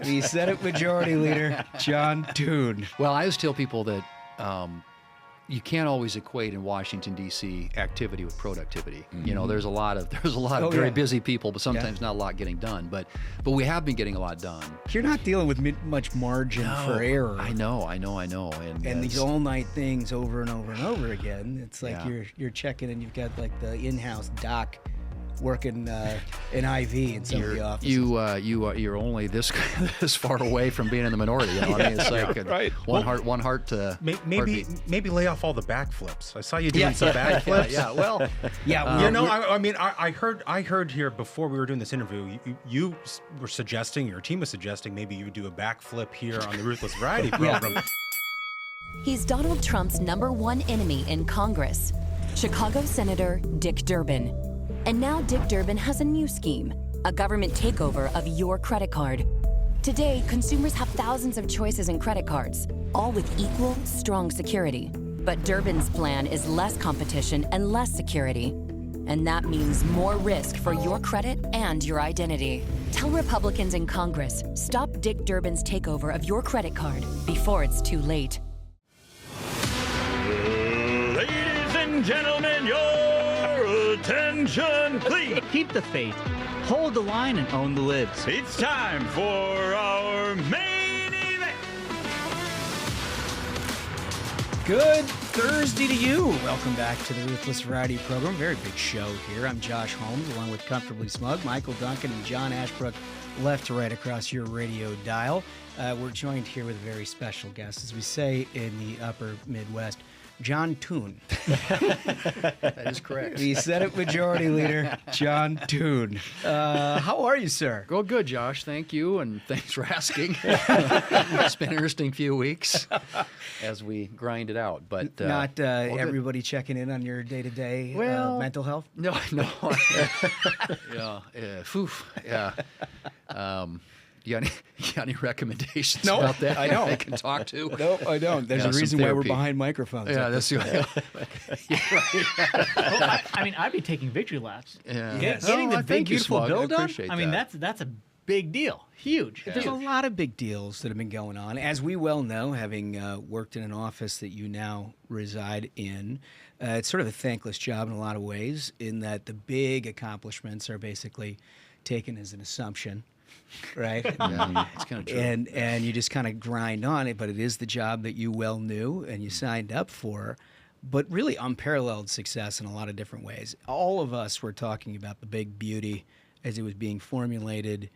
The Senate Majority Leader, John Thune. Well, I always tell people that you can't always equate in Washington D.C. activity with productivity. You know, there's a lot of very busy people, but sometimes not a lot getting done. But we have been getting a lot done. You're not dealing with much margin for error. I know. And these all-night things over and over and over again. It's like you're checking and you've got like the in-house doc working an IV in some of the offices. You're only this far away from being in the minority. You know? I mean, it's like right. one heart to maybe lay off all the backflips. I saw you doing some backflips. I heard here before we were doing this interview, you were suggesting, your team was suggesting maybe you would do a backflip here on the Ruthless Variety Program. He's Donald Trump's #1 enemy in Congress, Chicago Senator Dick Durbin. And now Dick Durbin has a new scheme, a government takeover of your credit card. Today, consumers have thousands of choices in credit cards, all with equal, strong security. But Durbin's plan is less competition and less security. And that means more risk for your credit and your identity. Tell Republicans in Congress, stop Dick Durbin's takeover of your credit card before it's too late. Ladies and gentlemen, your attention, please. Keep the faith, hold the line, and own the libs. It's time for our main event. Good Thursday to you. Welcome back to the Ruthless Variety Program. Very big show here. I'm Josh Holmes, along with Comfortably Smug, Michael Duncan, and John Ashbrook, left to right across your radio dial. We're joined here with a very special guest, as we say in the upper Midwest, John Thune. That is correct. The Senate Majority Leader, John Thune. How are you, sir? Go good, Josh. Thank you, and thanks for asking. It's been an interesting few weeks as we grind it out. But not everybody checking in on your day-to-day mental health? No. Yeah. You got any recommendations about that? I don't. They can talk to? No, I don't. There's a reason why we're behind microphones. Yeah, that's right. I'd be taking victory laps. Yeah. Getting the big, beautiful bill done. That. That's a big deal. Huge. There's a lot of big deals that have been going on. As we well know, having worked in an office that you now reside in, it's sort of a thankless job in a lot of ways, in that the big accomplishments are basically taken as an assumption. Right? Yeah, it's kind of true. And you just kind of grind on it, but it is the job that you well knew and you signed up for, but really unparalleled success in a lot of different ways. All of us were talking about the big beauty as it was being formulated,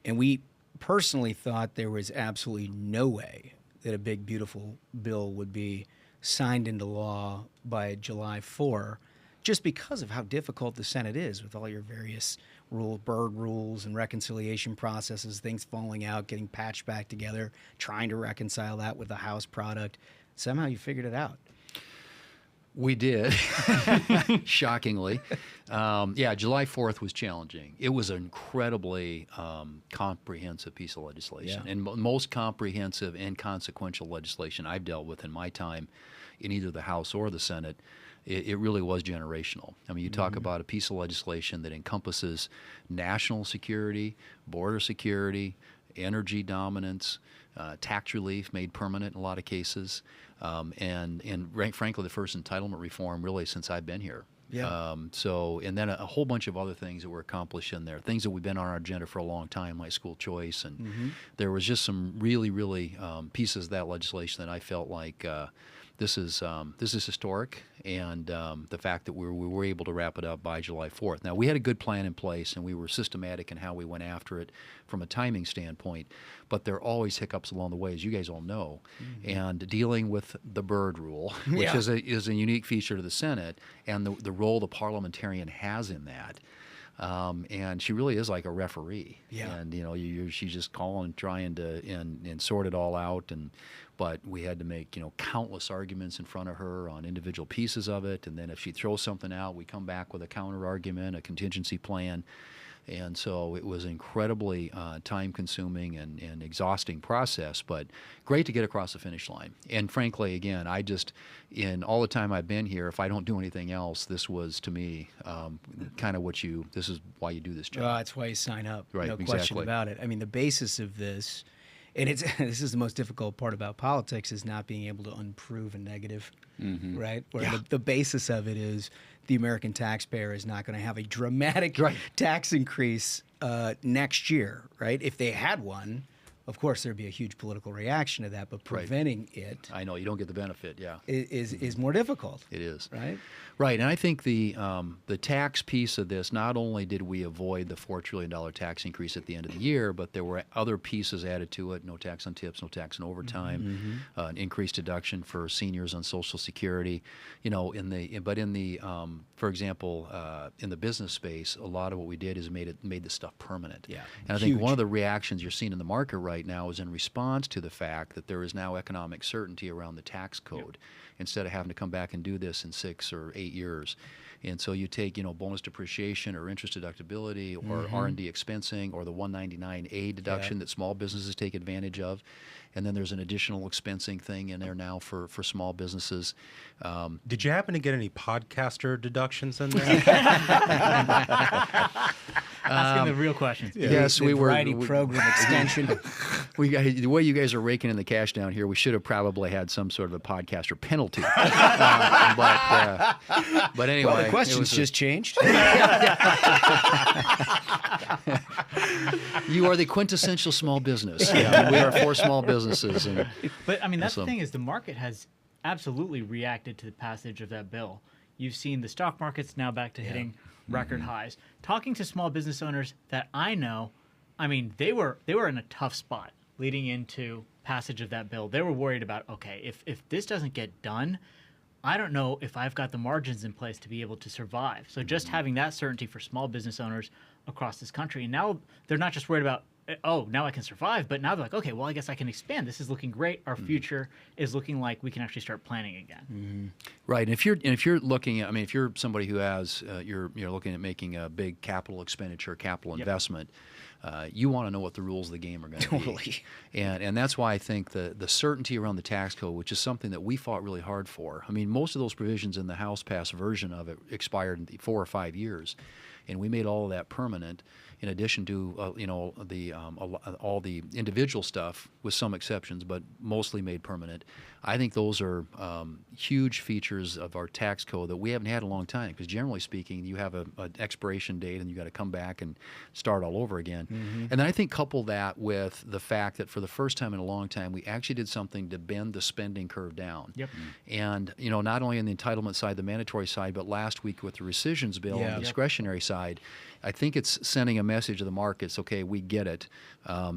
and we personally thought there was absolutely no way that a big, beautiful bill would be signed into law by July 4, just because of how difficult the Senate is with all your various bird rules and reconciliation processes, things falling out, getting patched back together, trying to reconcile that with the House product. Somehow you figured it out. We did, shockingly. July 4th was challenging. It was an incredibly comprehensive piece of legislation, and most comprehensive and consequential legislation I've dealt with in my time in either the House or the Senate. It really was generational. I mean, you talk about a piece of legislation that encompasses national security, border security, energy dominance, tax relief made permanent in a lot of cases, and frankly, the first entitlement reform really since I've been here. Yeah. And then a whole bunch of other things that were accomplished in there, things that we've been on our agenda for a long time, like school choice, and there was just some really, really pieces of that legislation that I felt like this is historic, and the fact that we were able to wrap it up by July 4th. Now, we had a good plan in place, and we were systematic in how we went after it from a timing standpoint, but there are always hiccups along the way, as you guys all know, and dealing with the bird rule, which is a unique feature to the Senate, and the role the parliamentarian has in that. And she really is like a referee. Yeah. And she's just calling, trying to and sort it all out. But we had to make countless arguments in front of her on individual pieces of it. And then if she throws something out, we come back with a counter argument, a contingency plan. And so it was incredibly time-consuming and exhausting process, but great to get across the finish line. And frankly, again, in all the time I've been here, if I don't do anything else, this was, to me, kind of this is why you do this job. That's why you sign up. Right, no exactly. question about it. I mean, the basis of this, and this is the most difficult part about politics, is not being able to unprove a negative, right? Where the basis of it is the American taxpayer is not going to have a dramatic tax increase next year, right? If they had one, of course, there'd be a huge political reaction to that, but preventing it, I know you don't get the benefit, is more difficult. It is. Right? Right, and I think the tax piece of this, not only did we avoid the $4 trillion tax increase at the end of the year, but there were other pieces added to it: no tax on tips, no tax on overtime, an increased deduction for seniors on Social Security. You know, for example, in the business space, a lot of what we did is made this stuff permanent. Yeah, and I think one of the reactions you're seeing in the market right now is in response to the fact that there is now economic certainty around the tax code, instead of having to come back and do this in 6 or 8 years. And so you take, bonus depreciation or interest deductibility or R&D expensing or the 199A deduction that small businesses take advantage of. And then there's an additional expensing thing in there now for small businesses. Did you happen to get any podcaster deductions in there? Asking the real questions. Yes, we were. Variety Program extension. The way you guys are raking in the cash down here, we should have probably had some sort of a podcaster penalty. But anyway, Well, the questions just changed. You are the quintessential small business. Yeah, we are for small businesses. But I mean, that's the thing, is the market has absolutely reacted to the passage of that bill. You've seen the stock markets now back to hitting record highs. Talking to small business owners that I know, I mean, they were in a tough spot leading into passage of that bill. They were worried about, okay, if this doesn't get done, I don't know if I've got the margins in place to be able to survive. So just having that certainty for small business owners across this country, and now they're not just worried about, oh, now I can survive, but now they're like, okay, well, I guess I can expand. This is looking great. Our future is looking like we can actually start planning again. Right, and if you're looking at, if you're somebody who has, you're looking at making a big capital expenditure, capital investment, you want to know what the rules of the game are going to be. And that's why I think the certainty around the tax code, which is something that we fought really hard for. I mean, most of those provisions in the House passed version of it expired in 4 or 5 years, and we made all of that permanent. In addition to all the individual stuff, with some exceptions, but mostly made permanent. I think those are huge features of our tax code that we haven't had in a long time. Because generally speaking, you have an expiration date, and you got to come back and start all over again. And then I think couple that with the fact that for the first time in a long time, we actually did something to bend the spending curve down. And not only on the entitlement side, the mandatory side, but last week with the rescissions bill on the discretionary side, I think it's sending a message to the markets, okay, we get it.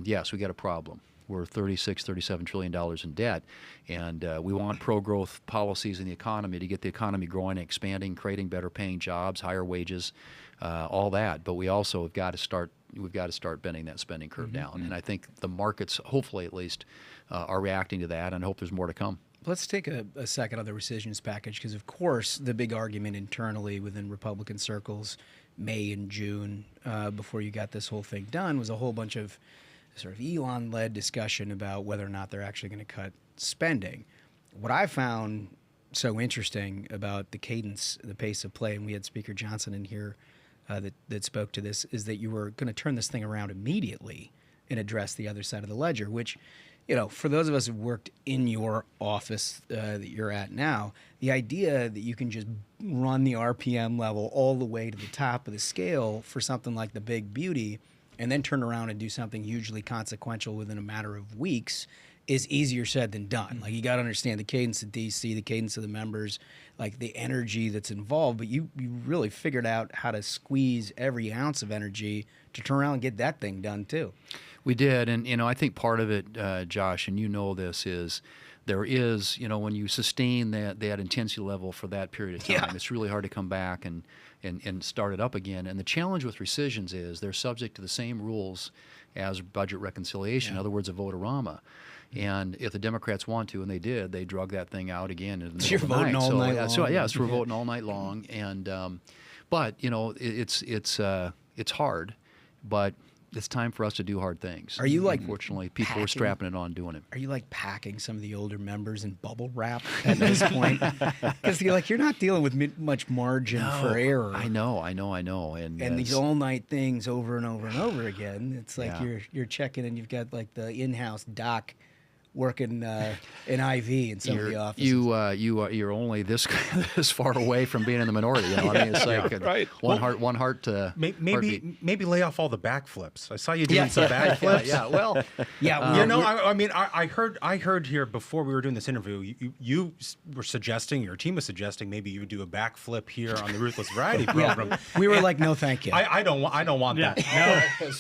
Yes, we got a problem. We're $37 trillion in debt, and we want pro-growth policies in the economy to get the economy growing, expanding, creating better paying jobs, higher wages, all that. But we also have got to start. We've got to start bending that spending curve down, and I think the markets, hopefully at least, are reacting to that, and I hope there's more to come. Let's take a second on the rescissions package, because, of course, the big argument internally within Republican circles, May and June, before you got this whole thing done, was a whole bunch of sort of Elon-led discussion about whether or not they're actually going to cut spending. What I found so interesting about the cadence, the pace of play, and we had Speaker Johnson in here that spoke to this, is that you were going to turn this thing around immediately and address the other side of the ledger, which, for those of us who worked in your office that you're at now, the idea that you can just run the RPM level all the way to the top of the scale for something like the Big Beauty and then turn around and do something hugely consequential within a matter of weeks is easier said than done. Like, you got to understand the cadence of DC, the cadence of the members, like the energy that's involved, but you really figured out how to squeeze every ounce of energy to turn around and get that thing done too. We did, and I think part of it, Josh, and this is there is, when you sustain that intensity level for that period of time, it's really hard to come back and start it up again. And the challenge with rescissions is they're subject to the same rules as budget reconciliation, in other words, a vote-a-rama. And if the Democrats want to, and they did, they drug that thing out again in the middle of the night. Voting all night long. So yes, we're voting all night long, and but it's hard. but it's time for us to do hard things. Are you like Unfortunately, people packing? are strapping it on doing it. Are you like packing some of the older members in bubble wrap at this point? Because you're not dealing with much margin for error. I know. And these all night things over and over and over again. It's like Yeah. you're checking and you've got like the in-house doc working an IV in some of the offices. You're only this far away from being in the minority. You know, I mean, it's like one heart to maybe lay off all the backflips. I saw you doing some backflips. Well, You know, I mean, I heard here before we were doing this interview, you were suggesting, your team was suggesting maybe you would do a backflip here on the Ruthless Variety Program. We were like, no, thank you. I don't want that.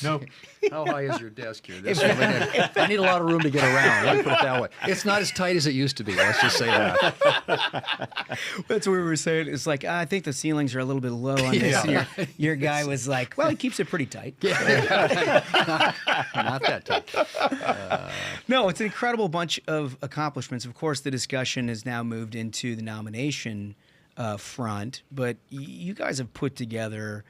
No. How high is your desk here? I need a lot of room to get around. Let me put it that way. It's not as tight as it used to be. Let's just say that. That's what we were saying. It's like, I think the ceilings are a little bit low on this. Yeah. And your guy was like, well, he keeps it pretty tight. Not that tight. No, it's an incredible bunch of accomplishments. Of course, the discussion has now moved into the nomination front, but you guys have put together,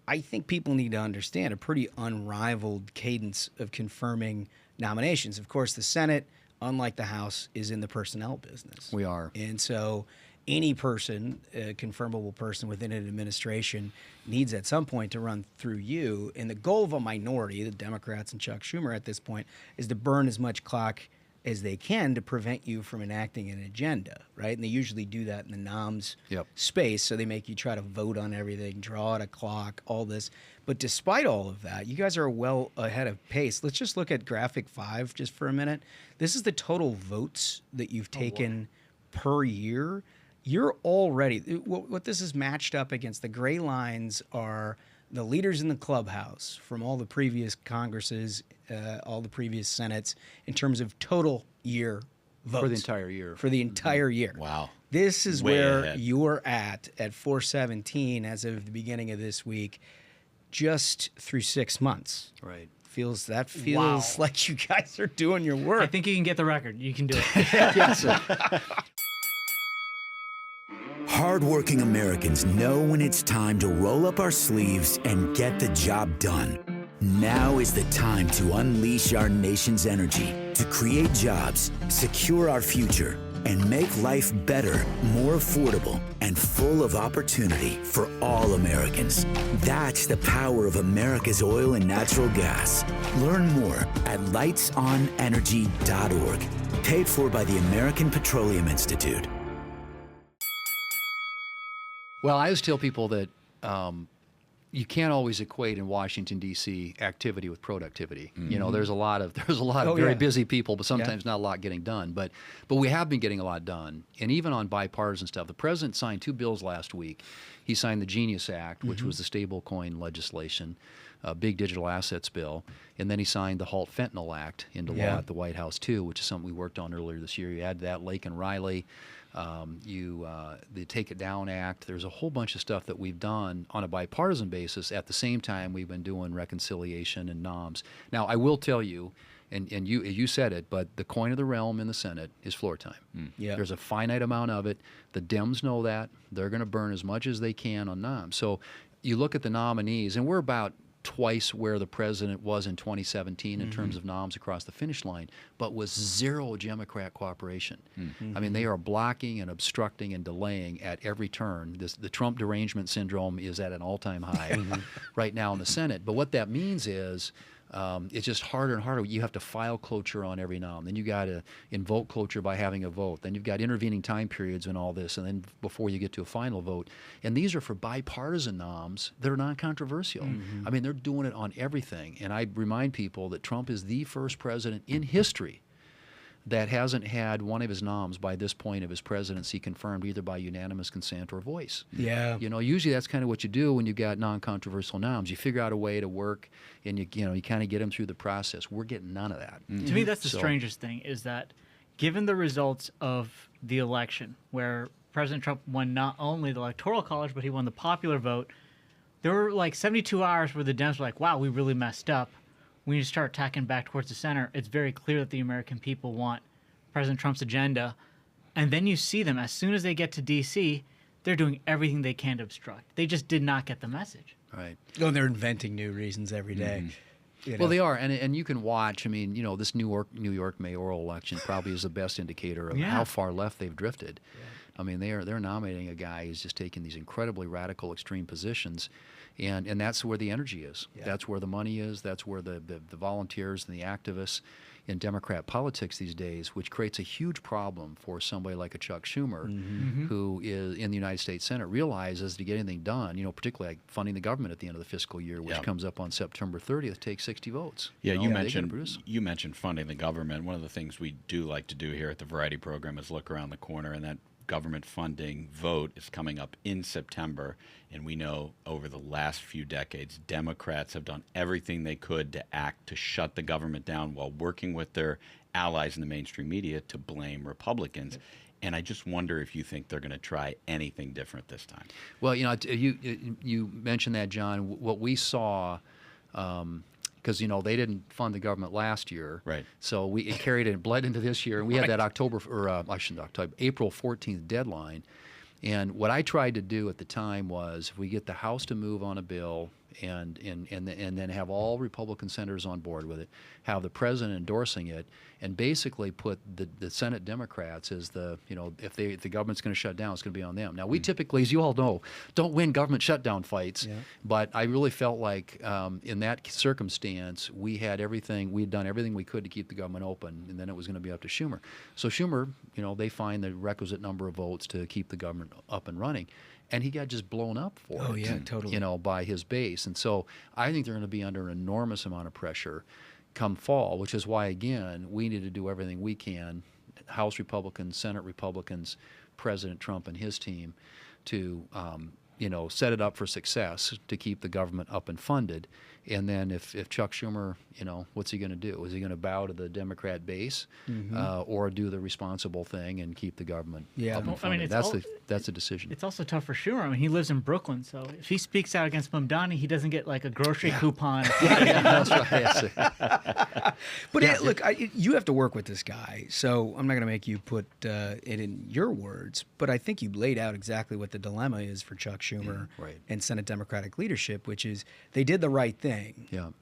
I think people need to understand, a pretty unrivaled cadence of confirming nominations. Of course, the Senate, unlike the House, is in the personnel business. We are. And so any person, a confirmable person within an administration, needs at some point to run through you. And the goal of a minority, the Democrats and Chuck Schumer at this point, is to burn as much clock as they can to prevent you from enacting an agenda, right? And they usually do that in the noms space, so they make you try to vote on everything, draw out a clock, all this. But despite all of that, you guys are well ahead of pace. Let's just look at graphic 5 just for a minute. This is the total votes that you've taken per year. You're already, what this is matched up against, the gray lines are the leaders in the clubhouse from all the previous Congresses, all the previous Senates, in terms of total year votes. For the entire year. For the entire year. Wow. This is Way where ahead. you're at 417 as of the beginning of this week, just through 6 months. Right. Feels Wow. like you guys are doing your work. I think you can get the record. You can do it. Yes, sir. Hardworking Americans know when it's time to roll up our sleeves and get the job done. Now is the time to unleash our nation's energy to create jobs, secure our future, and make life better, more affordable, and full of opportunity for all Americans. That's the power of America's oil and natural gas. Learn more at lightsonenergy.org. Paid for by the American Petroleum Institute. Well, I always tell people that you can't always equate in Washington D.C. activity with productivity. You know, there's a lot of very busy people, but sometimes not a lot getting done. But we have been getting a lot done, and even on bipartisan stuff. The president signed 2 bills last week. He signed the Genius Act, which was the stablecoin legislation, a big digital assets bill, and then he signed the Halt Fentanyl Act into law at the White House too, which is something we worked on earlier this year. You add that, Lake and Riley. The Take It Down Act. There's a whole bunch of stuff that we've done on a bipartisan basis. At the same time, we've been doing reconciliation and noms. Now, I will tell you, and you said it, but the coin of the realm in the Senate is floor time. Yeah. There's a finite amount of it. The Dems know that. They're going to burn as much as they can on noms. So you look at the nominees, and we're about twice where the president was in 2017 in terms of noms across the finish line, but with zero Democrat cooperation. I mean, they are blocking and obstructing and delaying at every turn. The Trump derangement syndrome is at an all-time high right now in the Senate. But what that means is it's just harder and harder. You have to file cloture on every nom. Then you got to invoke cloture by having a vote. Then you've got intervening time periods and all this, and then before you get to a final vote. And these are for bipartisan noms that are non-controversial. I mean, they're doing it on everything. And I remind people that Trump is the first president in history that hasn't had one of his noms by this point of his presidency confirmed either by unanimous consent or voice. Yeah. You know, usually that's kind of what you do when you've got non-controversial noms. You figure out a way to work, and you kind of get them through the process. We're getting none of that. To me, that's the strangest thing, is that given the results of the election, where President Trump won not only the Electoral College, but he won the popular vote, there were like 72 hours where the Dems were like, wow, we really messed up. We need to start attacking back towards the center. It's very clear that the American people want President Trump's agenda. And then you see them, as soon as they get to D.C., they're doing everything they can to obstruct. They just did not get the message. Right. Oh, they're inventing new reasons every day. You know? Well, they are, and you can watch. I mean, this New York mayoral election probably is the best indicator of how far left they've drifted. I mean, they're nominating a guy who's just taking these incredibly radical, extreme positions, and that's where the energy is. Yeah. That's where the money is. That's where the volunteers and the activists in Democrat politics these days, which creates a huge problem for somebody like a Chuck Schumer, who is in the United States Senate, realizes to get anything done, particularly like funding the government at the end of the fiscal year, which comes up on September 30th, takes 60 votes. Yeah, you mentioned funding the government. One of the things we do like to do here at the Variety Program is look around the corner, and that government funding vote is coming up in September, and we know over the last few decades, Democrats have done everything they could to act to shut the government down while working with their allies in the mainstream media to blame Republicans. And I just wonder if you think they're going to try anything different this time. Well, you mentioned that, John. What we saw, because they didn't fund the government last year, right? So it carried and bled into this year, and we had that April 14th deadline. And what I tried to do at the time was, if we get the House to move on a bill, and then have all Republican senators on board with it, have the president endorsing it, and basically put the Senate Democrats as if the government's going to shut down, it's going to be on them. Now, we typically, as you all know, don't win government shutdown fights, but I really felt like in that circumstance, we'd done everything we could to keep the government open, and then it was going to be up to Schumer. So Schumer, they find the requisite number of votes to keep the government up and running. And he got just blown up for it. Oh, yeah, totally. By his base. And so I think they're going to be under an enormous amount of pressure come fall, which is why, again, we need to do everything we can, House Republicans, Senate Republicans, President Trump and his team, to set it up for success to keep the government up and funded. And then if Chuck Schumer, what's he going to do? Is he going to bow to the Democrat base or do the responsible thing and keep the government up and funded? That's the decision. It's also tough for Schumer. I mean, he lives in Brooklyn, so if he speaks out against Mamdani, he doesn't get like a grocery coupon. That's right. But look, you have to work with this guy, so I'm not going to make you put it in your words, but I think you laid out exactly what the dilemma is for Chuck Schumer and Senate Democratic leadership, which is they did the right thing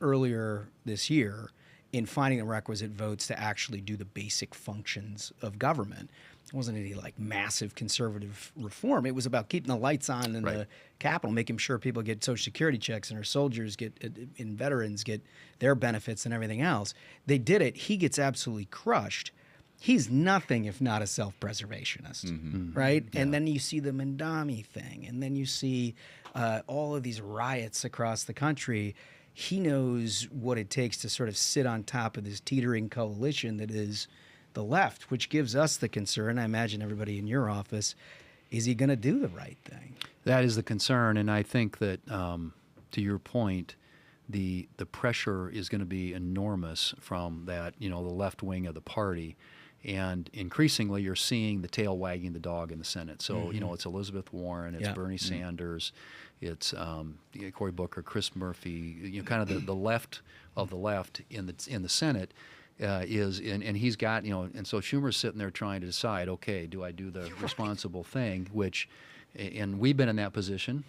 earlier this year in finding the requisite votes to actually do the basic functions of government. It wasn't any massive conservative reform. It was about keeping the lights on in the Capitol, making sure people get Social Security checks and our soldiers and veterans get their benefits and everything else. They did it. He gets absolutely crushed. He's nothing if not a self-preservationist, right? Yeah. And then you see the Mamdani thing, and then you see all of these riots across the country. He knows what it takes to sort of sit on top of this teetering coalition that is the left, which gives us the concern. I imagine everybody in your office, is he going to do the right thing? That is the concern, and I think that, to your point, the pressure is going to be enormous from that, the left wing of the party. And increasingly, you're seeing the tail wagging the dog in the Senate. So, it's Elizabeth Warren, it's Bernie Sanders, it's Cory Booker, Chris Murphy, kind of the left of the left in the Senate and he's got, and so Schumer's sitting there trying to decide, okay, do I do the responsible thing, and we've been in that position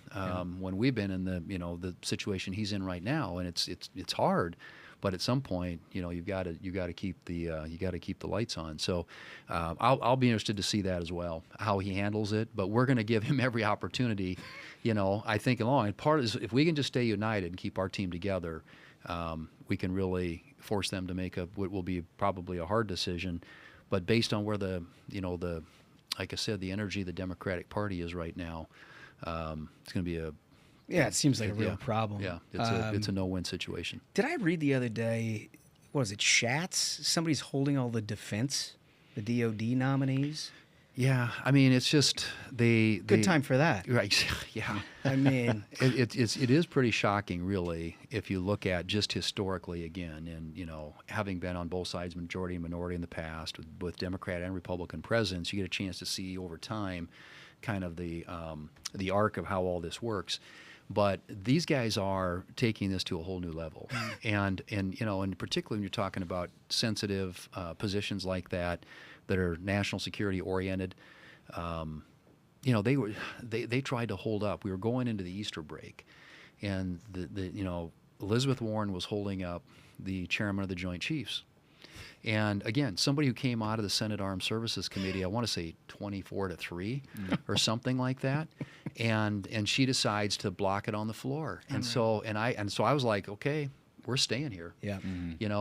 when we've been in the situation he's in right now, and it's hard. But at some point, you've got to keep the lights on. So I'll be interested to see that as well, how he handles it. But we're going to give him every opportunity, I think along. And part is if we can just stay united and keep our team together, we can really force them to make what will be probably a hard decision. But based on where like I said, the energy of the Democratic Party is right now, it's going to be it seems like a real problem. Yeah, it's a no-win situation. Did I read the other day, what was it, Schatz? Somebody's holding all the defense, the DOD nominees? Yeah, I mean, it's just good time for that. Right, yeah. I mean... It is pretty shocking, really, if you look at just historically again, and, having been on both sides, majority and minority in the past, with Democrat and Republican presidents, you get a chance to see over time kind of the arc of how all this works. But these guys are taking this to a whole new level, and particularly when you're talking about sensitive positions like that are national security oriented, they tried to hold up. We were going into the Easter break, and Elizabeth Warren was holding up the chairman of the Joint Chiefs. And again, somebody who came out of the Senate Armed Services Committee, I want to say 24-3 or something like that, and she decides to block it on the floor. And so I was like, okay, we're staying here. Yeah.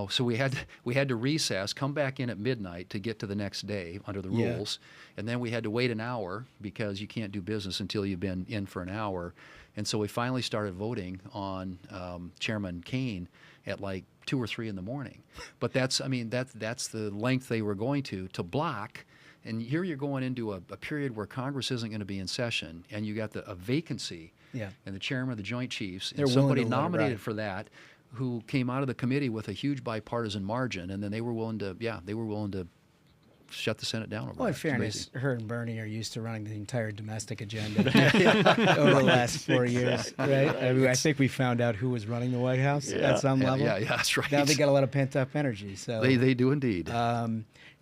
So we had to recess, come back in at midnight to get to the next day under the rules, and then we had to wait an hour because you can't do business until you've been in for an hour. And so we finally started voting on Chairman Kane at like 2 or 3 in the morning. But that's the length they were going to block. And here you're going into a period where Congress isn't going to be in session, and you got a vacancy. Yeah. And the chairman of the Joint Chiefs, They're and somebody willing to let it nominated ride. for that, who came out of the committee with a huge bipartisan margin, and then they were willing to shut the Senate down over Well, in that. It's fairness, crazy. her and Bernie are used to running the entire domestic agenda over the last 4 years, right? I think we found out who was running the White House at some level. Yeah, that's right. Now they got a lot of pent-up energy. So They do indeed.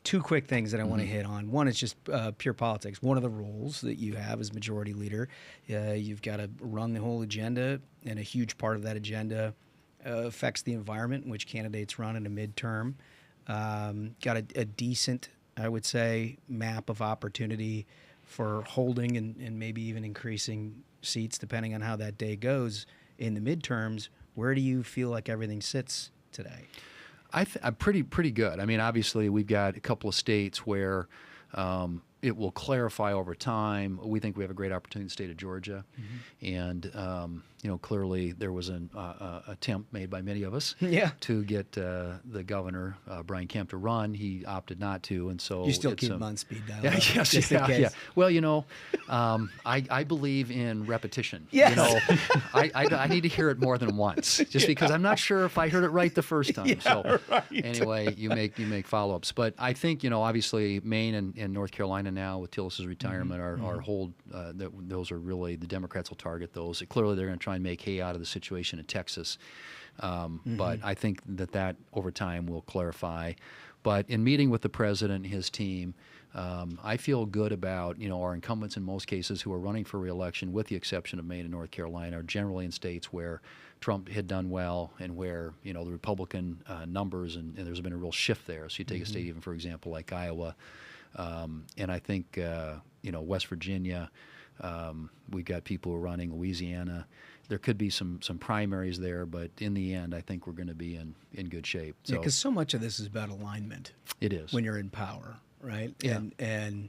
two quick things that I want to hit on. One is just pure politics. One of the roles that you have as majority leader, you've got to run the whole agenda, and a huge part of that agenda affects the environment in which candidates run in a midterm. Got a decent, I would say, map of opportunity for holding and maybe even increasing seats depending on how that day goes in the midterms. Where do you feel like everything sits today? I'm pretty good. I mean, obviously, we've got a couple of states where it will clarify over time. We think we have a great opportunity in the state of Georgia, and clearly there was an attempt made by many of us to get the governor Brian Kemp to run. He opted not to, and so You still keep him on speed dial. Yeah. Well, I believe in repetition. Yes. I need to hear it more than once, just because I'm not sure if I heard it right the first time. Anyway, you make follow-ups, but I think obviously Maine and North Carolina now with Tillis's retirement are hold. Those are really the Democrats will target those. Clearly, they're going to try and make hay out of the situation in Texas, but I think that over time will clarify. But in meeting with the president and his team, I feel good about our incumbents in most cases who are running for re-election, with the exception of Maine and North Carolina, are generally in states where Trump had done well and where the Republican numbers and there's been a real shift there. So you take a state even, for example, like Iowa, and I think West Virginia. We've got people who are running Louisiana. There could be some primaries there, but in the end, I think we're going to be in good shape. So, because so much of this is about alignment. It is. When you're in power, right? Yeah. And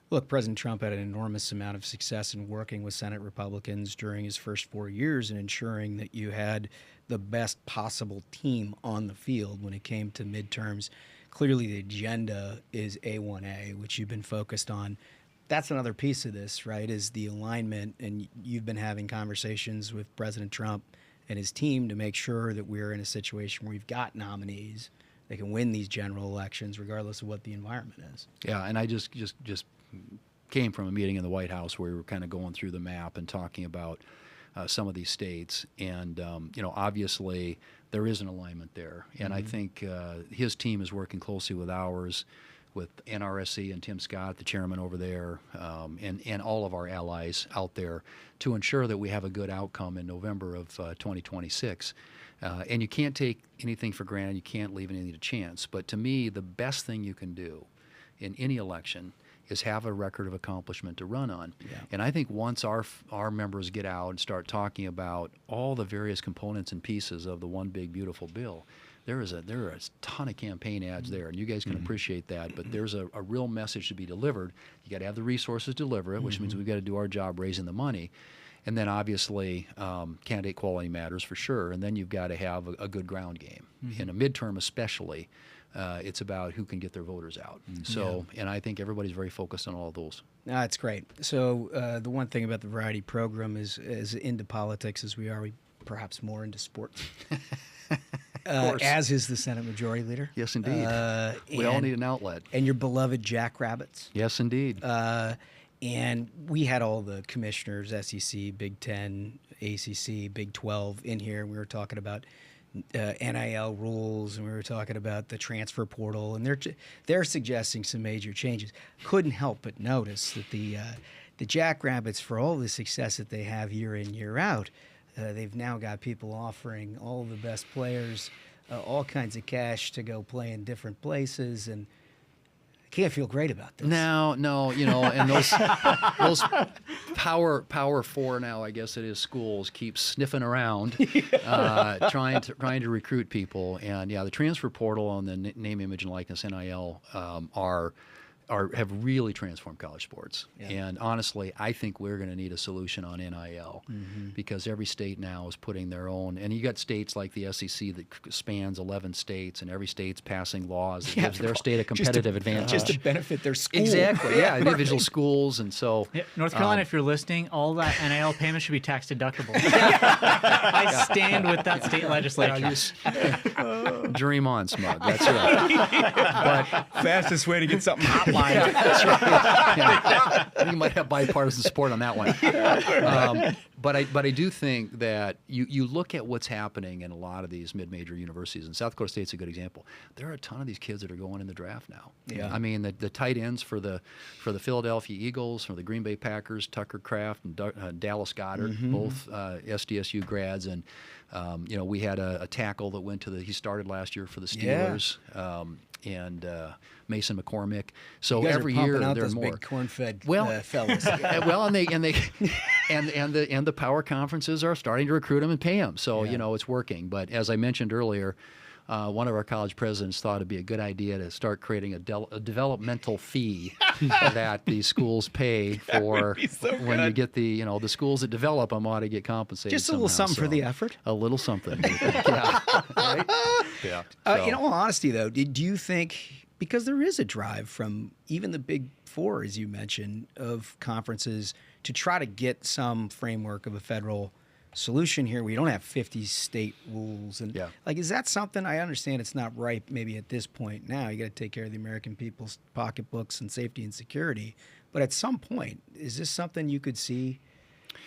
look, President Trump had an enormous amount of success in working with Senate Republicans during his first 4 years and ensuring that you had the best possible team on the field when it came to midterms. Clearly, the agenda is A1A, which you've been focused on. That's another piece of this, right, is the alignment. And you've been having conversations with President Trump and his team to make sure that we're in a situation where we've got nominees that can win these general elections regardless of what the environment is. Yeah, and I just came from a meeting in the White House where we were kind of going through the map and talking about some of these states. And, obviously there is an alignment there. And I think his team is working closely with ours, with NRSC and Tim Scott, the chairman over there, and all of our allies out there to ensure that we have a good outcome in November of 2026. And you can't take anything for granted. You can't leave anything to chance. But to me, the best thing you can do in any election is have a record of accomplishment to run on. Yeah. And I think once our members get out and start talking about all the various components and pieces of the one big beautiful bill, there are a ton of campaign ads there, and you guys can appreciate that. But there's a real message to be delivered. You got to have the resources to deliver it, which means we've got to do our job raising the money. And then obviously candidate quality matters for sure. And then you've got to have a good ground game. In a midterm especially, it's about who can get their voters out. So, and I think everybody's very focused on all of those. That's great. So the one thing about the Variety program is as into politics as we are, we perhaps more into sports. As is the Senate Majority Leader. Yes, indeed. We all need an outlet. And your beloved Jackrabbits. Yes, indeed. And we had all the commissioners, SEC, Big Ten, ACC, Big 12 in here. And we were talking about NIL rules, and we were talking about the transfer portal. And they're suggesting some major changes. Couldn't help but notice that the Jackrabbits, for all the success that they have year in, year out, They've now got people offering all the best players all kinds of cash to go play in different places, and I can't feel great about this. No, and those power four now, I guess it is, schools keep sniffing around, trying to recruit people, and the transfer portal and the name, image, and likeness (NIL) have really transformed college sports. Yeah. And honestly, I think we're going to need a solution on NIL because every state now is putting their own. And you got states like the SEC that spans 11 states, and every state's passing laws that gives their state a competitive advantage. Just to benefit their school. Exactly, yeah, individual schools. And so North Carolina, if you're listening, all that NIL payment should be tax deductible. I stand with that state legislature. Dream on, Smug. That's right. Fastest way to get something hotline. That's right. Yeah. I think you might have bipartisan support on that one. But I do think that you look at what's happening in a lot of these mid-major universities, and South Dakota State's a good example. There are a ton of these kids that are going in the draft now. Yeah. I mean, the tight ends for the Philadelphia Eagles, for the Green Bay Packers, Tucker Kraft and Dallas Goedert, both SDSU grads, and we had a tackle that went he started last year for the Steelers. And Mason McCormick. So you guys every are pumping year out there are those more. Big corn-fed and fellas. the power conferences are starting to recruit them and pay them. So it's working. But as I mentioned earlier, one of our college presidents thought it'd be a good idea to start creating a developmental fee that these schools pay for when you get the schools that develop them ought to get compensated. Just a little something for the effort. A little something. Yeah. Right? Yeah. In all honesty, though, do you think, because there is a drive from even the Big Four, as you mentioned, of conferences to try to get some framework of a federal solution here, we don't have 50 state rules, and is that something? I understand it's not ripe maybe at this point. Now you got to take care of the American people's pocketbooks and safety and security, but at some point, is this something you could see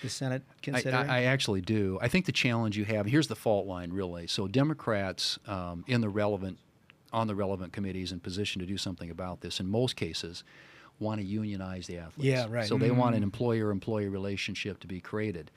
the Senate considering? I actually do. I think the challenge you have, here's the fault line really. So Democrats on the relevant committees in position to do something about this, in most cases, want to unionize the athletes. Yeah, right. So they want an employer-employee relationship to be created.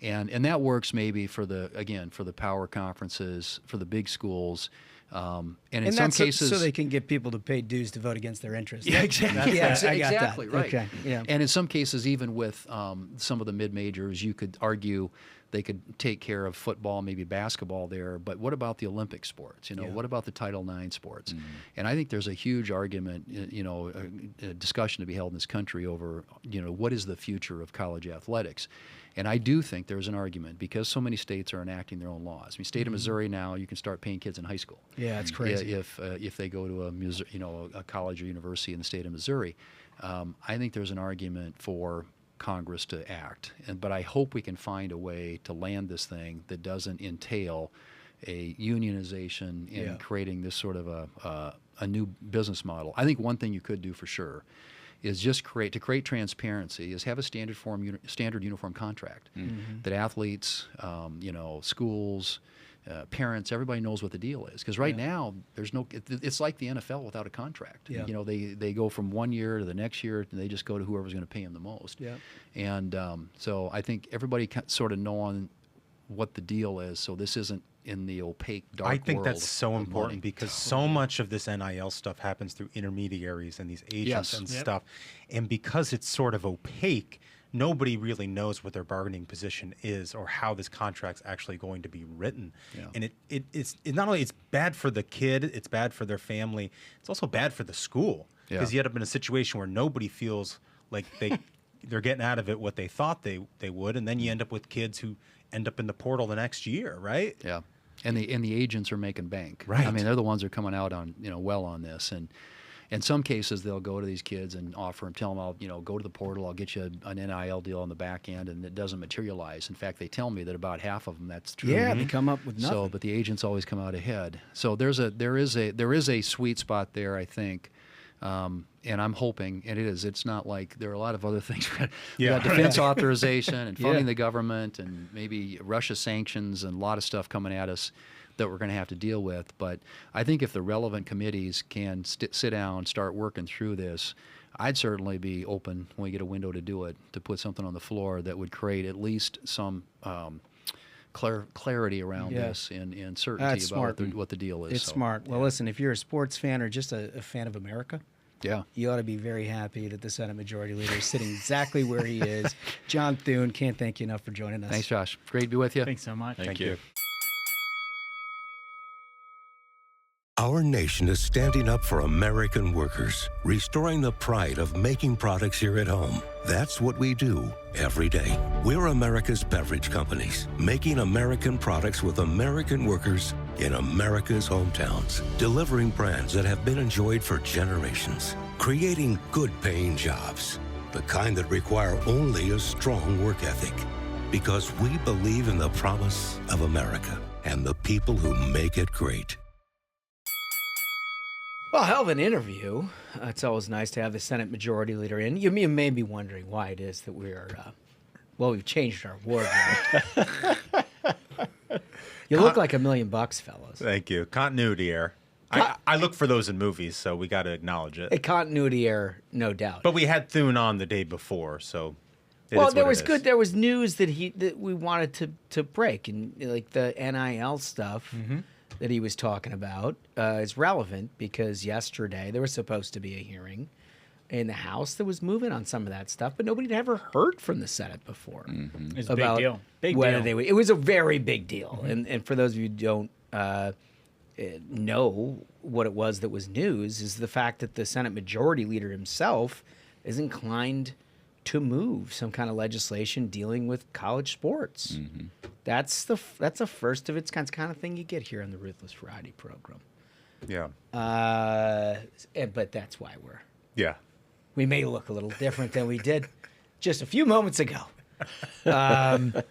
And that works maybe for the power conferences, for the big schools, and in some cases, so they can get people to pay dues to vote against their interests. Yeah, exactly. Exactly right. Okay. Yeah. And in some cases, even with some of the mid majors, you could argue they could take care of football, maybe basketball there. But what about the Olympic sports? What about the Title IX sports? And I think there's a huge argument, a discussion to be held in this country over, what is the future of college athletics? And I do think there's an argument because so many states are enacting their own laws. I mean, state of Missouri now, you can start paying kids in high school. Yeah, it's crazy. If they go to a college or university in the state of Missouri, I think there's an argument for Congress to act. But I hope we can find a way to land this thing that doesn't entail a unionization and creating this sort of a new business model. I think one thing you could do for sure is just create transparency, is have a standard uniform contract that athletes, schools, parents, everybody knows what the deal is. Because right now it's like the NFL without a contract. Yeah. They go from one year to the next year, and they just go to whoever's going to pay them the most. Yeah. And so I think everybody sort of knowing what the deal is, so this isn't in the opaque dark world. I think that's so important money. because so much of this NIL stuff happens through intermediaries and these agents and stuff. And because it's sort of opaque, nobody really knows what their bargaining position is or how this contract's actually going to be written. Yeah. And it's not only it's bad for the kid, it's bad for their family, it's also bad for the school because you end up in a situation where nobody feels like they're getting out of it what they thought they would, and then you end up with kids who end up in the portal the next year, right? Yeah. And the agents are making bank. Right. I mean, they're the ones that are coming out on well on this, and in some cases they'll go to these kids and offer them, tell them, I'll go to the portal, I'll get you an NIL deal on the back end, and it doesn't materialize. In fact, they tell me that about half of them that's true. Yeah, they come up with nothing. So, but the agents always come out ahead. So there is a sweet spot there, I think. And I'm hoping, and it is, it's not like there are a lot of other things. We got defense authorization and funding the government and maybe Russia sanctions and a lot of stuff coming at us that we're going to have to deal with. But I think if the relevant committees can sit down, start working through this, I'd certainly be open when we get a window to do it, to put something on the floor that would create at least some clarity around this and certainty about what the deal is. It's smart. Well, listen, if you're a sports fan or just a fan of America, you ought to be very happy that the Senate Majority Leader is sitting exactly where he is. John Thune, can't thank you enough for joining us. Thanks, Josh. Great to be with you. Thanks so much. Thank you. Our nation is standing up for American workers, restoring the pride of making products here at home. That's what we do every day. We're America's beverage companies, making American products with American workers in America's hometowns, delivering brands that have been enjoyed for generations, creating good-paying jobs, the kind that require only a strong work ethic. Because we believe in the promise of America and the people who make it great. Well, hell of an interview. It's always nice to have the Senate Majority Leader in. You may be wondering why it is that we are, we've changed our wardrobe. You look like $1 million, fellas. Thank you. Continuity error. I look for those in movies, so we got to acknowledge it. A continuity error, no doubt. But we had Thune on the day before, so. There was news that we wanted to break, and like the NIL stuff that he was talking about is relevant because yesterday there was supposed to be a hearing in the House that was moving on some of that stuff, but nobody had ever heard from the Senate before. It was a big deal. It was a very big deal, and for those of you who don't know what it was that was news, is the fact that the Senate Majority Leader himself is inclined to move some kind of legislation dealing with college sports. That's a first of its kind of thing you get here in the Ruthless Variety Program. Yeah. But that's why Yeah. we may look a little different than we did just a few moments ago. But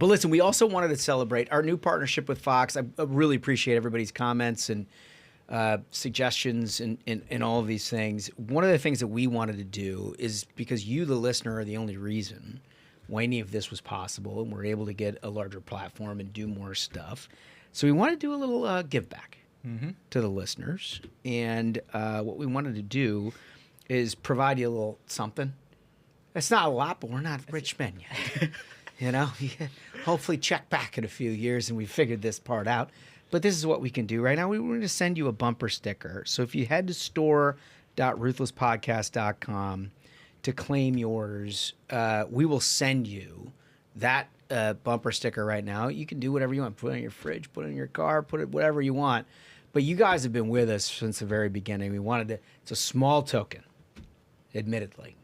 listen, we also wanted to celebrate our new partnership with Fox. I really appreciate everybody's comments and suggestions and all of these things. One of the things that we wanted to do is because you, the listener, are the only reason why any of this was possible, and we're able to get a larger platform and do more stuff. So we want to do a little give back to the listeners. And what we wanted to do is provide you a little something. It's not a lot, but we're not rich men yet. You know, hopefully check back in a few years and we figured this part out. But this is what we can do right now. We want to send you a bumper sticker. So if you head to store.ruthlesspodcast.com to claim yours, we will send you that bumper sticker right now. You can do whatever you want. Put it in your fridge, put it in your car, put it whatever you want. But you guys have been with us since the very beginning. We wanted to, it's a small token, admittedly,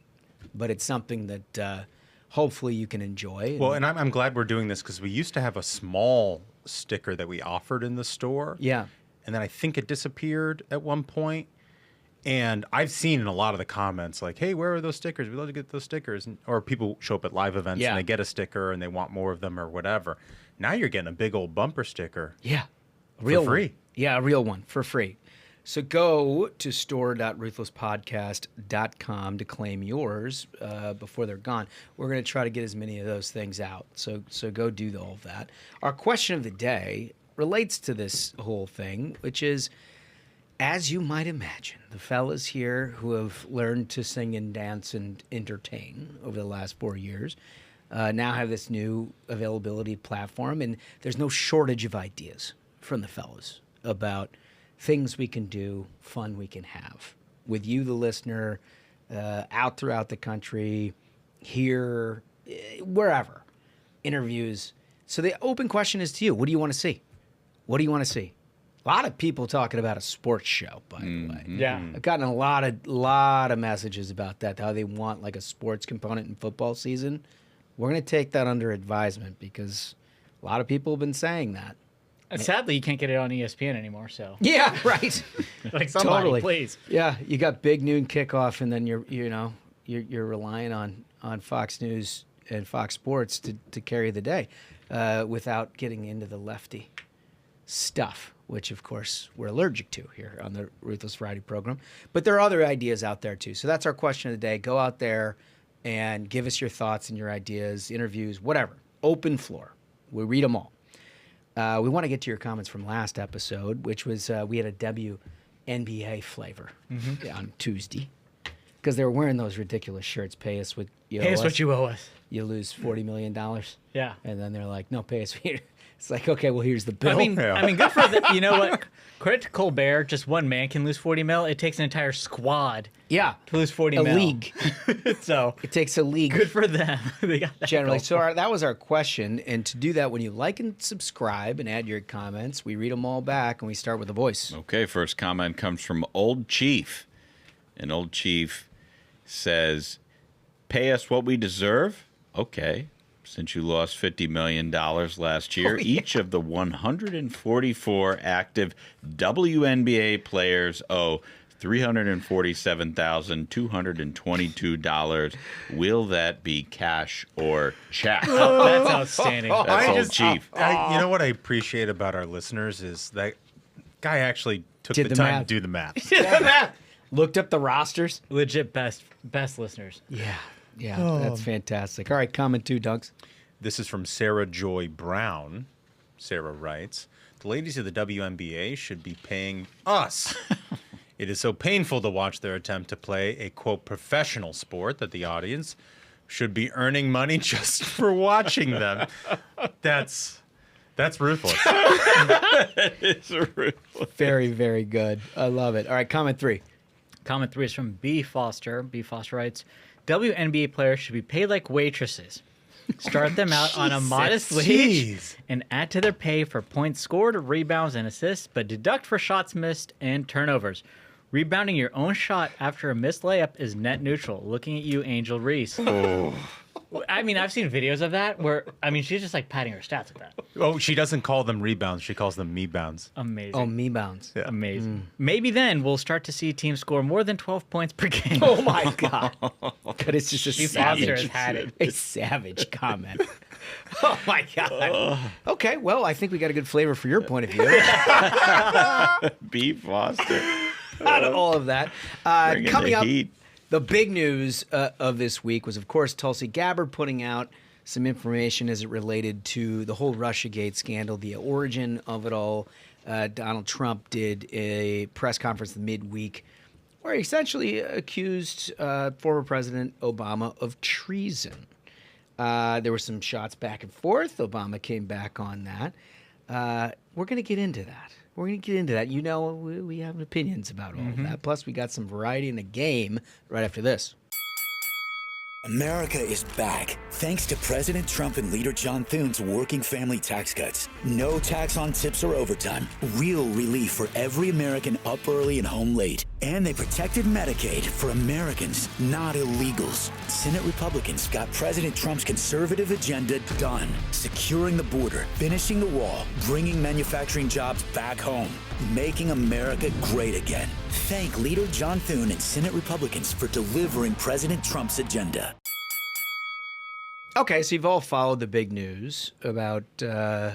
but it's something that hopefully you can enjoy. Well, and I'm glad we're doing this because we used to have a small sticker that we offered in the store. Yeah. And then I think it disappeared at one point. And I've seen in a lot of the comments like, hey, where are those stickers? We'd love to get those stickers. Or people show up at live events and they get a sticker and they want more of them or whatever. Now you're getting a big old bumper sticker. Yeah. For free. One. Yeah, a real one for free. So go to store.ruthlesspodcast.com to claim yours before they're gone. We're going to try to get as many of those things out. So go do all of that. Our question of the day relates to this whole thing, which is, as you might imagine, the fellas here who have learned to sing and dance and entertain over the last 4 years now have this new availability platform, and there's no shortage of ideas from the fellas about things we can do, fun we can have with you, the listener, out throughout the country, here, wherever, interviews. So the open question is to you. What do you want to see? What do you want to see? A lot of people talking about a sports show, by the way. Yeah. I've gotten a lot of messages about that, how they want like a sports component in football season. We're going to take that under advisement because a lot of people have been saying that. And sadly, you can't get it on ESPN anymore. So yeah, right. Like somebody, totally. Please. Yeah, you got big noon kickoff, and then you're relying on Fox News and Fox Sports to carry the day without getting into the lefty stuff, which of course we're allergic to here on the Ruthless Variety Program. But there are other ideas out there too. So that's our question of the day. Go out there and give us your thoughts and your ideas, interviews, whatever. Open floor. We read them all. We want to get to your comments from last episode, which was we had a WNBA flavor on Tuesday. Because they were wearing those ridiculous shirts. Pay us what you owe us. Pay us what you owe us. You lose $40 million. Yeah. And then they're like, no, pay us. It's like, okay, well, here's the bill. I mean, good for the. You know what? Credit to Colbert. Just one man can lose 40 mil. It takes an entire squad. Yeah. To lose 40 a mil. league. So it takes a league. Good for them. They got that generally. So that was our question. And to do that, when you like and subscribe and add your comments, we read them all back and we start with a voice. Okay, first comment comes from Old Chief. And Old Chief says, pay us what we deserve? Okay. Since you lost $50 million last year, each of the 144 active WNBA players owe $347,222. Will that be cash or check? That's outstanding. That's Old Chief. You know what I appreciate about our listeners is that guy actually took the time to do the math. Looked up the rosters. Legit best listeners. Yeah. Yeah, that's fantastic. All right, comment 2, Dunks. This is from Sarah Joy Brown. Sarah writes, the ladies of the WNBA should be paying us. It is so painful to watch their attempt to play a, quote, professional sport that the audience should be earning money just for watching them. That's ruthless. That is ruthless. Very, very good. I love it. All right, comment 3. Comment 3 is from B. Foster. B. Foster writes, WNBA players should be paid like waitresses. Start them out on a modest wage and add to their pay for points scored, rebounds, and assists, but deduct for shots missed and turnovers. Rebounding your own shot after a missed layup is net neutral. Looking at you, Angel Reese. Oh. I mean, I've seen videos of that where, I mean, she's just like padding her stats with that. Oh, she doesn't call them rebounds. She calls them me-bounds. Amazing. Oh, me-bounds. Yeah. Amazing. Maybe then we'll start to see teams score more than 12 points per game. Oh, my God. But it's just a savage, a savage comment. Oh, my God. Okay, well, I think we got a good flavor for your point of view. B. Foster. Out of all of that. Coming up, heat. the big news of this week was, of course, Tulsi Gabbard putting out some information as it related to the whole Russiagate scandal, the origin of it all. Donald Trump did a press conference midweek where he essentially accused former President Obama of treason. There were some shots back and forth. Obama came back on that. We're going to get into that. We're going to get into that. You know, we have opinions about all of that. Plus, we got some variety in the game right after this. America is back, thanks to President Trump and leader John Thune's working family tax cuts. No tax on tips or overtime. Real relief for every American up early and home late. And they protected Medicaid for Americans, not illegals. Senate Republicans got President Trump's conservative agenda done. Securing the border, finishing the wall, bringing manufacturing jobs back home, making America great again. Thank leader John Thune and Senate Republicans for delivering President Trump's agenda. Okay, so you've all followed the big news about DNI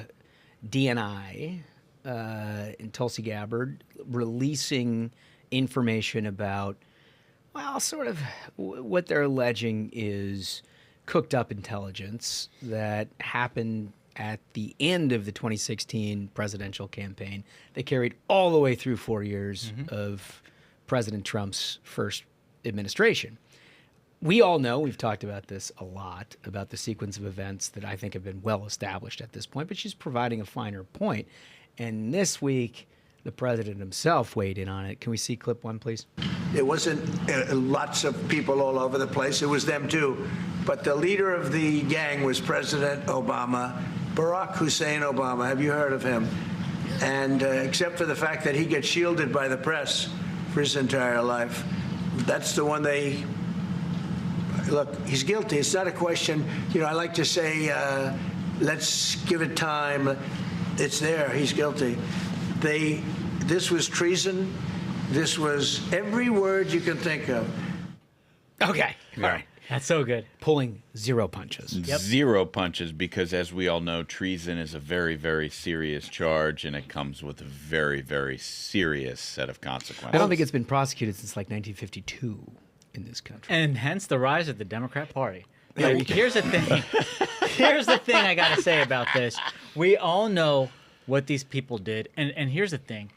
and Tulsi Gabbard releasing information about, well, sort of what they're alleging is cooked up intelligence that happened at the end of the 2016 presidential campaign. They carried all the way through 4 years of President Trump's first administration. We all know, we've talked about this a lot, about the sequence of events that I think have been well established at this point, but she's providing a finer point. And this week, the president himself weighed in on it. Can we see clip 1, please? It wasn't lots of people all over the place. It was them too. But the leader of the gang was President Obama, Barack Hussein Obama. Have you heard of him? And except for the fact that he gets shielded by the press for his entire life, that's the one they... Look, he's guilty. It's not a question. You know, I like to say, let's give it time. It's there. He's guilty. This was treason. This was every word you can think of. Okay. All right. That's so good. Pulling 0 punches. Yep. 0 punches, because as we all know, treason is a very, very serious charge, and it comes with a very, very serious set of consequences. I don't think it's been prosecuted since like 1952 in this country. And hence the rise of the Democrat Party. Like, here's the thing. Here's the thing I got to say about this. We all know what these people did. And here's the thing.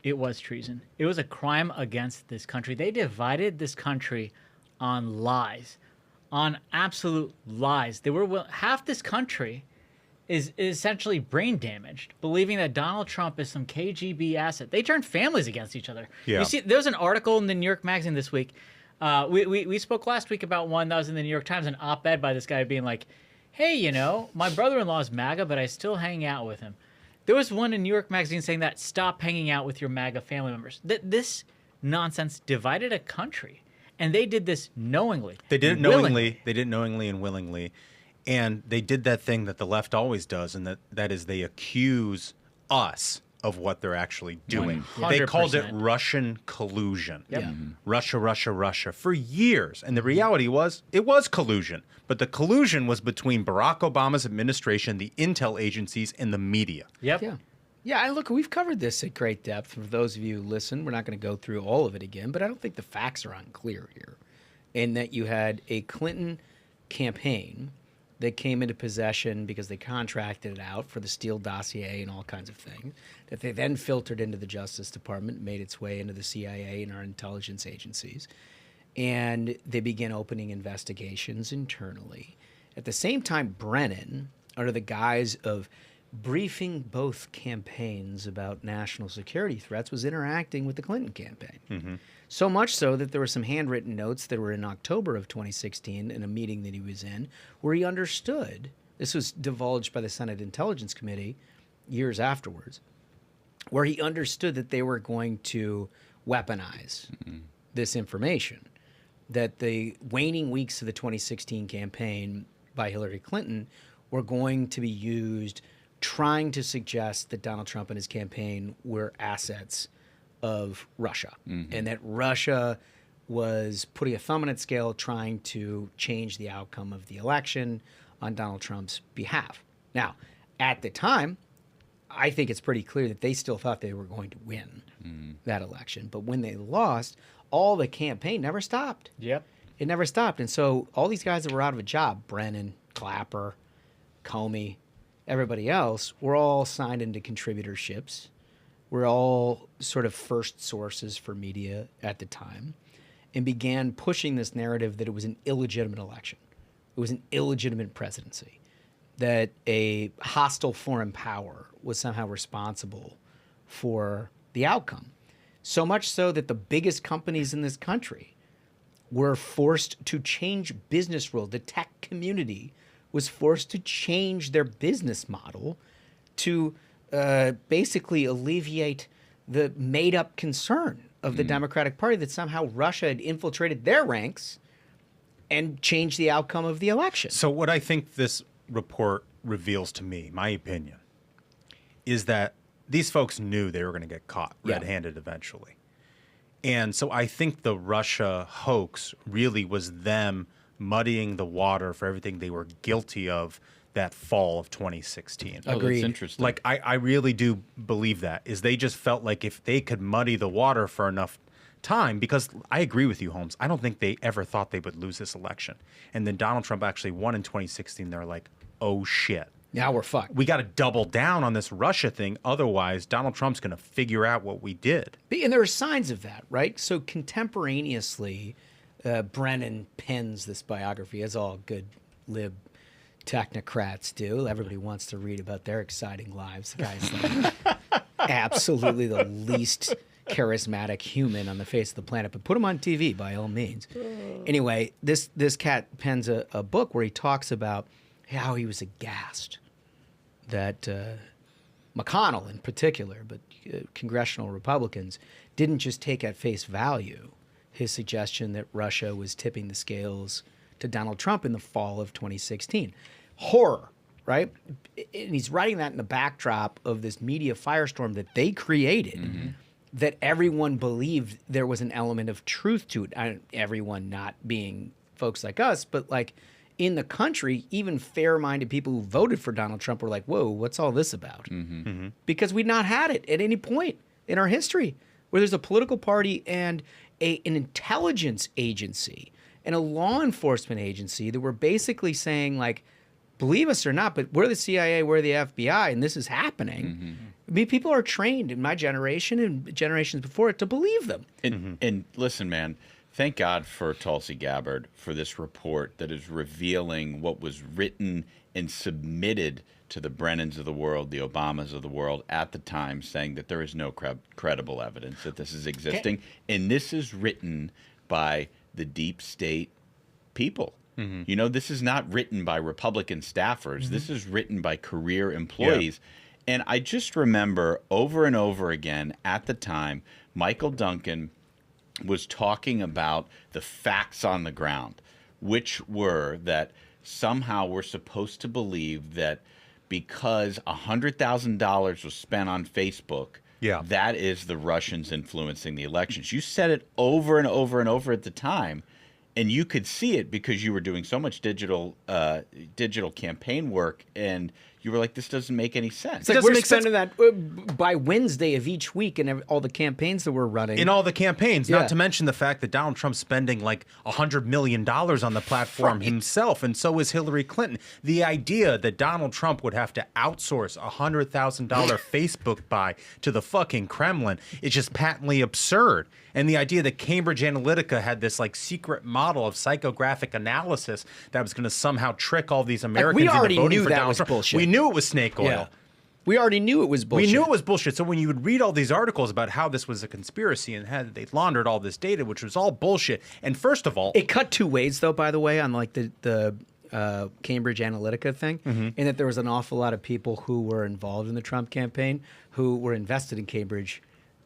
It was treason. It was a crime against this country. They divided this country on lies, on absolute lies. They were half this country is essentially brain damaged, believing that Donald Trump is some KGB asset. They turned families against each other. Yeah. You see, there was an article in the New York Magazine this week. We spoke last week about one that was in the New York Times, an op-ed by this guy being like, hey, you know, my brother-in-law is MAGA, but I still hang out with him. There was one in New York Magazine saying that stop hanging out with your MAGA family members. This nonsense divided a country, and they did this knowingly. They did it knowingly. They did it knowingly and willingly. And they did that thing that the left always does, and that is they accuse us of what they're actually doing. 100%. They called it Russian collusion. Yep. Russia for years. And the reality was it was collusion. But the collusion was between Barack Obama's administration, the intel agencies, and the media. Yep. Yeah, look, we've covered this at great depth. For those of you who listen, we're not going to go through all of it again, but I don't think the facts are unclear here. In that you had a Clinton campaign that came into possession because they contracted it out for the Steele dossier and all kinds of things, that they then filtered into the Justice Department, made its way into the CIA and our intelligence agencies, and they began opening investigations internally. At the same time, Brennan, under the guise of briefing both campaigns about national security threats, was interacting with the Clinton campaign. Mm-hmm. So much so that there were some handwritten notes that were in October of 2016 in a meeting that he was in where he understood, this was divulged by the Senate Intelligence Committee years afterwards, where he understood that they were going to weaponize this information, that the waning weeks of the 2016 campaign by Hillary Clinton were going to be used trying to suggest that Donald Trump and his campaign were assets of Russia, and that Russia was putting a thumb on its scale trying to change the outcome of the election on Donald Trump's behalf. Now, at the time, I think it's pretty clear that they still thought they were going to win that election. But when they lost, all the campaign never stopped. Yep. It never stopped. And so all these guys that were out of a job, Brennan, Clapper, Comey, everybody else, were all signed into contributorships. We're all sort of first sources for media at the time, and began pushing this narrative that it was an illegitimate election. It was an illegitimate presidency, that a hostile foreign power was somehow responsible for the outcome. So much so that the biggest companies in this country were forced to change business rules. The tech community was forced to change their business model to basically alleviate the made-up concern of the Democratic Party that somehow Russia had infiltrated their ranks and changed the outcome of the election. So what I think this report reveals to me, my opinion, is that these folks knew they were going to get caught red-handed eventually. And so I think the Russia hoax really was them muddying the water for everything they were guilty of that fall of 2016. Agreed. That's interesting. Like, I really do believe that, is they just felt like if they could muddy the water for enough time, because I agree with you, Holmes, I don't think they ever thought they would lose this election. And then Donald Trump actually won in 2016. They're like, oh, shit. Now we're fucked. We got to double down on this Russia thing. Otherwise, Donald Trump's going to figure out what we did. And there are signs of that, right? So contemporaneously, Brennan pens this biography, as all good lib technocrats do. Everybody wants to read about their exciting lives. The guy's like absolutely the least charismatic human on the face of the planet, but put him on TV by all means. Anyway, this cat pens a book where he talks about how he was aghast that McConnell in particular, but congressional Republicans, didn't just take at face value his suggestion that Russia was tipping the scales to Donald Trump in the fall of 2016. Horror, right? And he's writing that in the backdrop of this media firestorm that they created, that everyone believed there was an element of truth to it. Everyone not being folks like us, but like in the country, even fair-minded people who voted for Donald Trump were like, whoa, what's all this about? Because we'd not had it at any point in our history where there's a political party and an intelligence agency and a law enforcement agency that were basically saying, like, believe us or not, but we're the CIA, we're the FBI, and this is happening. Mm-hmm. I mean, people are trained in my generation and generations before it to believe them. And listen, man, thank God for Tulsi Gabbard for this report that is revealing what was written and submitted to the Brennans of the world, the Obamas of the world at the time, saying that there is no credible evidence that this is existing. Okay. And this is written by the deep state people. Mm-hmm. You know, this is not written by Republican staffers. Mm-hmm. This is written by career employees. Yeah. And I just remember over and over again at the time, Michael Duncan was talking about the facts on the ground, which were that somehow we're supposed to believe that because $100,000 was spent on Facebook, that is the Russians influencing the elections. You said it over and over and over at the time, and you could see it because you were doing so much digital campaign work, and you were like, this doesn't make any sense. It's like we're spending that by Wednesday of each week and all the campaigns that we're running. In all the campaigns, not to mention the fact that Donald Trump's spending like $100 million on the platform himself, and so is Hillary Clinton. The idea that Donald Trump would have to outsource a $100,000 Facebook buy to the fucking Kremlin is just patently absurd. And the idea that Cambridge Analytica had this like secret model of psychographic analysis that was going to somehow trick all these Americans into voting for Donald Trump. Bullshit. We knew it was snake oil. Yeah. We already knew it was bullshit. We knew it was bullshit. So when you would read all these articles about how this was a conspiracy and how they laundered all this data, which was all bullshit. And first of all, it cut two ways, though. By the way, on like the Cambridge Analytica thing, and that there was an awful lot of people who were involved in the Trump campaign who were invested in Cambridge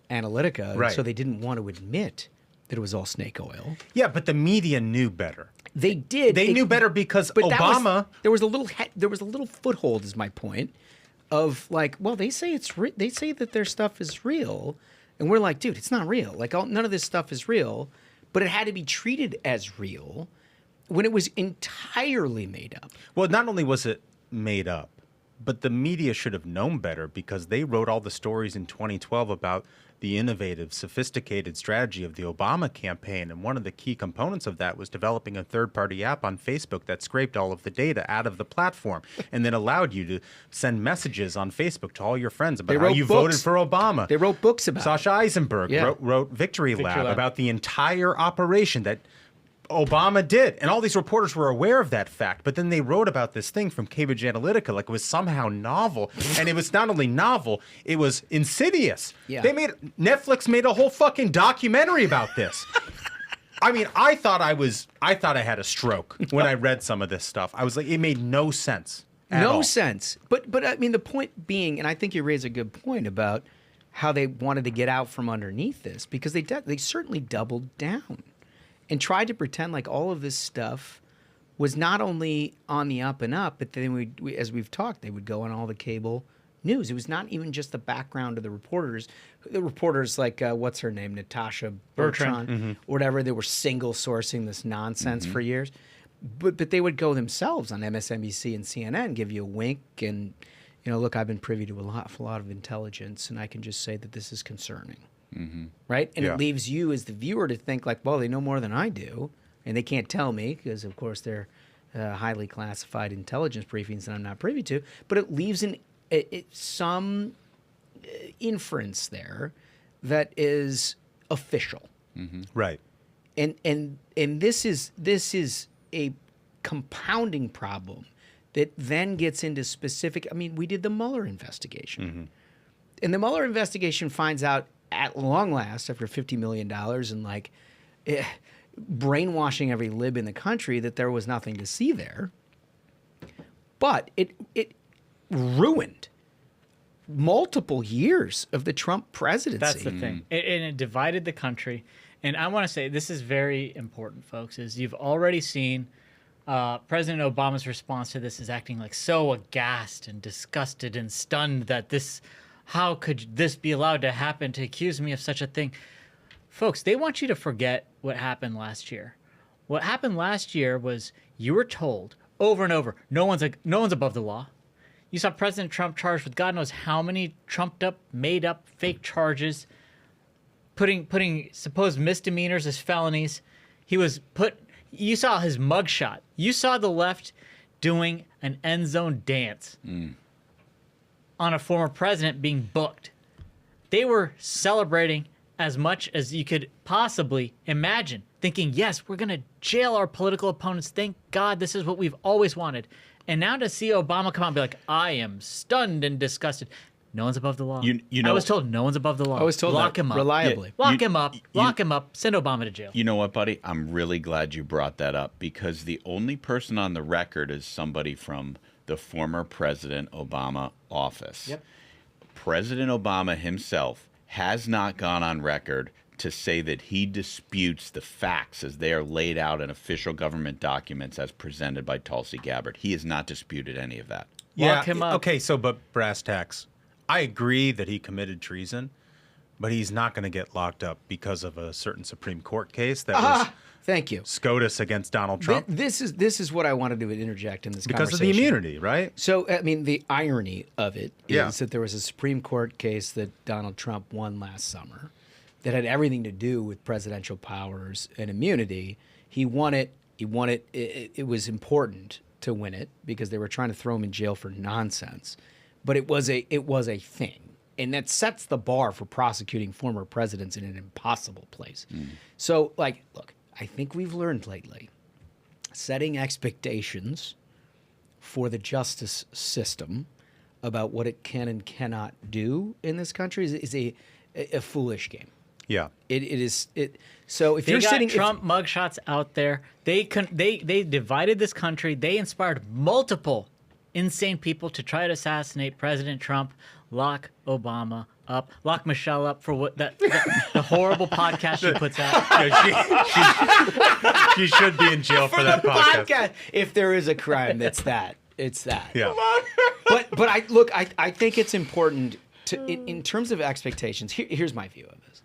Analytica, right. So they didn't want to admit that it was all snake oil. Yeah, but the media knew better. They did. They knew better because Obama. There was a little foothold, is my point, of like, well, they say they say that their stuff is real, and we're like, dude, it's not real. Like, none of this stuff is real, but it had to be treated as real when it was entirely made up. Well, not only was it made up, but the media should have known better because they wrote all the stories in 2012 about the innovative, sophisticated strategy of the Obama campaign. And one of the key components of that was developing a third-party app on Facebook that scraped all of the data out of the platform and then allowed you to send messages on Facebook to all your friends about how you voted for Obama. They wrote books about Sasha Eisenberg wrote Victory Lab about the entire operation that Obama did. And all these reporters were aware of that fact. But then they wrote about this thing from Cambridge Analytica like it was somehow novel. And it was not only novel, it was insidious. Yeah. Netflix made a whole fucking documentary about this. I mean, I thought I had a stroke when I read some of this stuff. I was like, it made no sense. No sense. But I mean, the point being, and I think you raise a good point about how they wanted to get out from underneath this, because they certainly doubled down and tried to pretend like all of this stuff was not only on the up and up, but then as we've talked, they would go on all the cable news. It was not even just the background of the reporters. The reporters like, what's her name, Natasha Bertrand, or whatever, they were single sourcing this nonsense for years. But they would go themselves on MSNBC and CNN, give you a wink and, look, I've been privy to a lot of intelligence, and I can just say that this is concerning. Right? And it leaves you as the viewer to think like, well, they know more than I do, and they can't tell me because, of course, they're highly classified intelligence briefings that I'm not privy to. But it leaves some inference there that is official. Right. And this is a compounding problem that then gets into specific. I mean, we did the Mueller investigation, and the Mueller investigation finds out at long last, after $50 million and brainwashing every lib in the country, that there was nothing to see there. But it ruined multiple years of the Trump presidency. That's the thing. And it divided the country. And I want to say, this is very important, folks, is you've already seen President Obama's response to this is acting like so aghast and disgusted and stunned that how could this be allowed to happen, to accuse me of such a thing? Folks, they want you to forget what happened last year. What happened last year was you were told over and over, no one's above the law. You saw President Trump charged with God knows how many trumped up, made up, fake charges, putting supposed misdemeanors as felonies. You saw his mugshot. You saw the left doing an end zone dance on a former president being booked. They were celebrating as much as you could possibly imagine, thinking, yes, we're going to jail our political opponents. Thank God this is what we've always wanted. And now to see Obama come out and be like, I am stunned and disgusted. No one's above the law. You know, I was told no one's above the law. I was told lock that him up. reliably. Yeah, lock him up. Lock him up. Send Obama to jail. You know what, buddy? I'm really glad you brought that up, because the only person on the record is somebody from the former President Obama office. Yep. President Obama himself has not gone on record to say that he disputes the facts as they are laid out in official government documents as presented by Tulsi Gabbard. He has not disputed any of that. Lock him up. Okay, so but brass tacks. I agree that he committed treason, but he's not going to get locked up because of a certain Supreme Court case that was Thank you. SCOTUS against Donald Trump. This is what I wanted to interject in this because conversation. of the immunity, right? So, I mean, the irony of it is Yeah. that there was a Supreme Court case that Donald Trump won last summer that had everything to do with presidential powers and immunity. He won it. It was important to win it because they were trying to throw him in jail for nonsense. But it was a thing. And that sets the bar for prosecuting former presidents in an impossible place. So, like, look, I think we've learned lately, setting expectations for the justice system about what it can and cannot do in this country is a foolish game. Yeah. It is. So if They you're got sitting, Trump mugshots out there. They divided this country. They inspired multiple insane people to try to assassinate President Trump. Lock Obama up. Lock Michelle up for what the horrible podcast she puts out. Yeah, she should be in jail for that podcast. If there is a crime, that's that. It's that. Yeah. But I think it's important to in terms of expectations. Here's my view of this,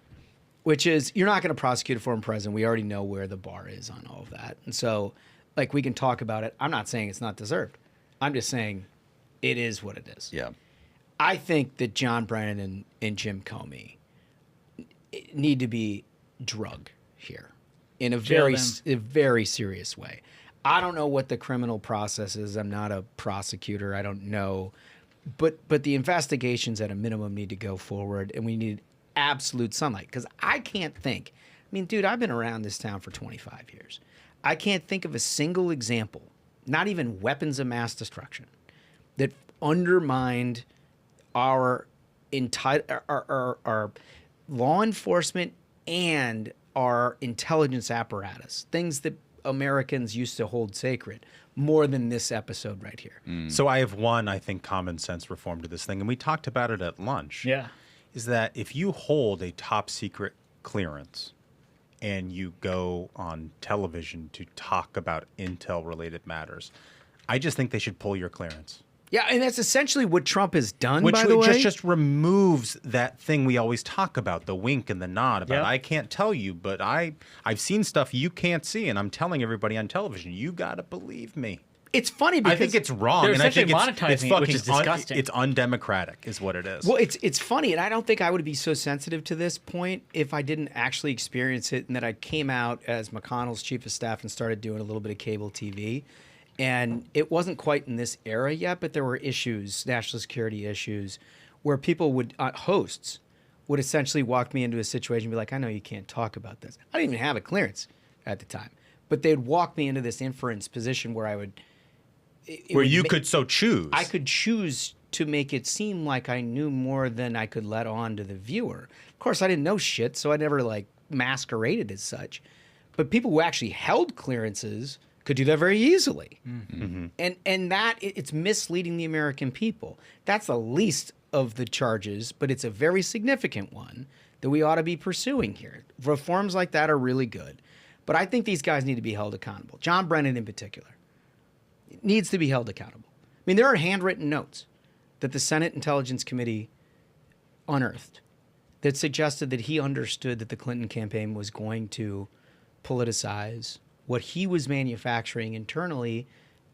which is you're not going to prosecute a former president. We already know where the bar is on all of that, and so like we can talk about it. I'm not saying it's not deserved. I'm just saying it is what it is. Yeah. I think that John Brennan and Jim Comey need to be drugged here in a very serious way. I don't know what the criminal process is. I'm not a prosecutor. I don't know. But the investigations at a minimum need to go forward, and we need absolute sunlight. Because I can't think. I mean, dude, I've been around this town for 25 years. I can't think of a single example, not even weapons of mass destruction, that undermined our law enforcement and our intelligence apparatus, things that Americans used to hold sacred, more than this episode right here. So I have one, I think, common sense reform to this thing, and we talked about it at lunch. Yeah. Is that if you hold a top secret clearance and you go on television to talk about intel-related matters, I just think they should pull your clearance. Yeah, and that's essentially what Trump has done, by the way. Which just removes that thing we always talk about, the wink and the nod about, I can't tell you, but I've seen stuff you can't see, and I'm telling everybody on television, you got to believe me. It's funny because I think it's wrong, and I think it's monetizing fucking which is disgusting. it's undemocratic is what it is. Well, it's funny, and I don't think I would be so sensitive to this point if I didn't actually experience it, and that I came out as McConnell's chief of staff and started doing a little bit of cable TV. And it wasn't quite in this era yet, but there were issues, national security issues, where people would, hosts, would essentially walk me into a situation and be like, I know you can't talk about this. I didn't even have a clearance at the time. But they'd walk me into this inference position where I would... could so choose. I could choose to make it seem like I knew more than I could let on to the viewer. Of course, I didn't know shit, so I never, masqueraded as such. But people who actually held clearances could do that very easily. Mm-hmm. And that, it's misleading the American people. That's the least of the charges, but it's a very significant one that we ought to be pursuing here. Reforms like that are really good. But I think these guys need to be held accountable. John Brennan in particular needs to be held accountable. I mean, there are handwritten notes that the Senate Intelligence Committee unearthed that suggested that he understood that the Clinton campaign was going to politicize what he was manufacturing internally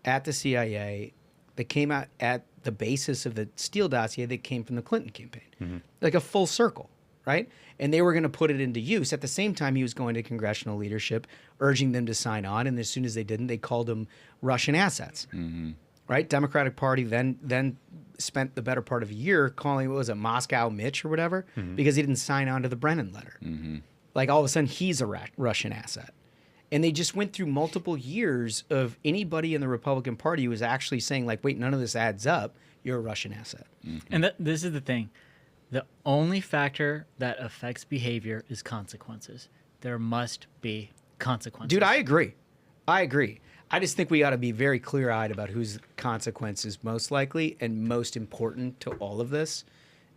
at the CIA that came out at the basis of the Steele dossier that came from the Clinton campaign. Mm-hmm. Like a full circle. right? And they were going to put it into use. At the same time, he was going to congressional leadership, urging them to sign on. And as soon as they didn't, they called them Russian assets, right? Democratic Party then spent the better part of a year calling, what was it, Moscow Mitch or whatever, because he didn't sign on to the Brennan letter. Like all of a sudden, he's a Russian asset. And they just went through multiple years of anybody in the Republican Party who was actually saying, like, wait, none of this adds up. You're a Russian asset. And this is the thing. The only factor that affects behavior is consequences. There must be consequences. Dude, I agree. I just think we got to be very clear-eyed about whose consequence is most likely and most important to all of this.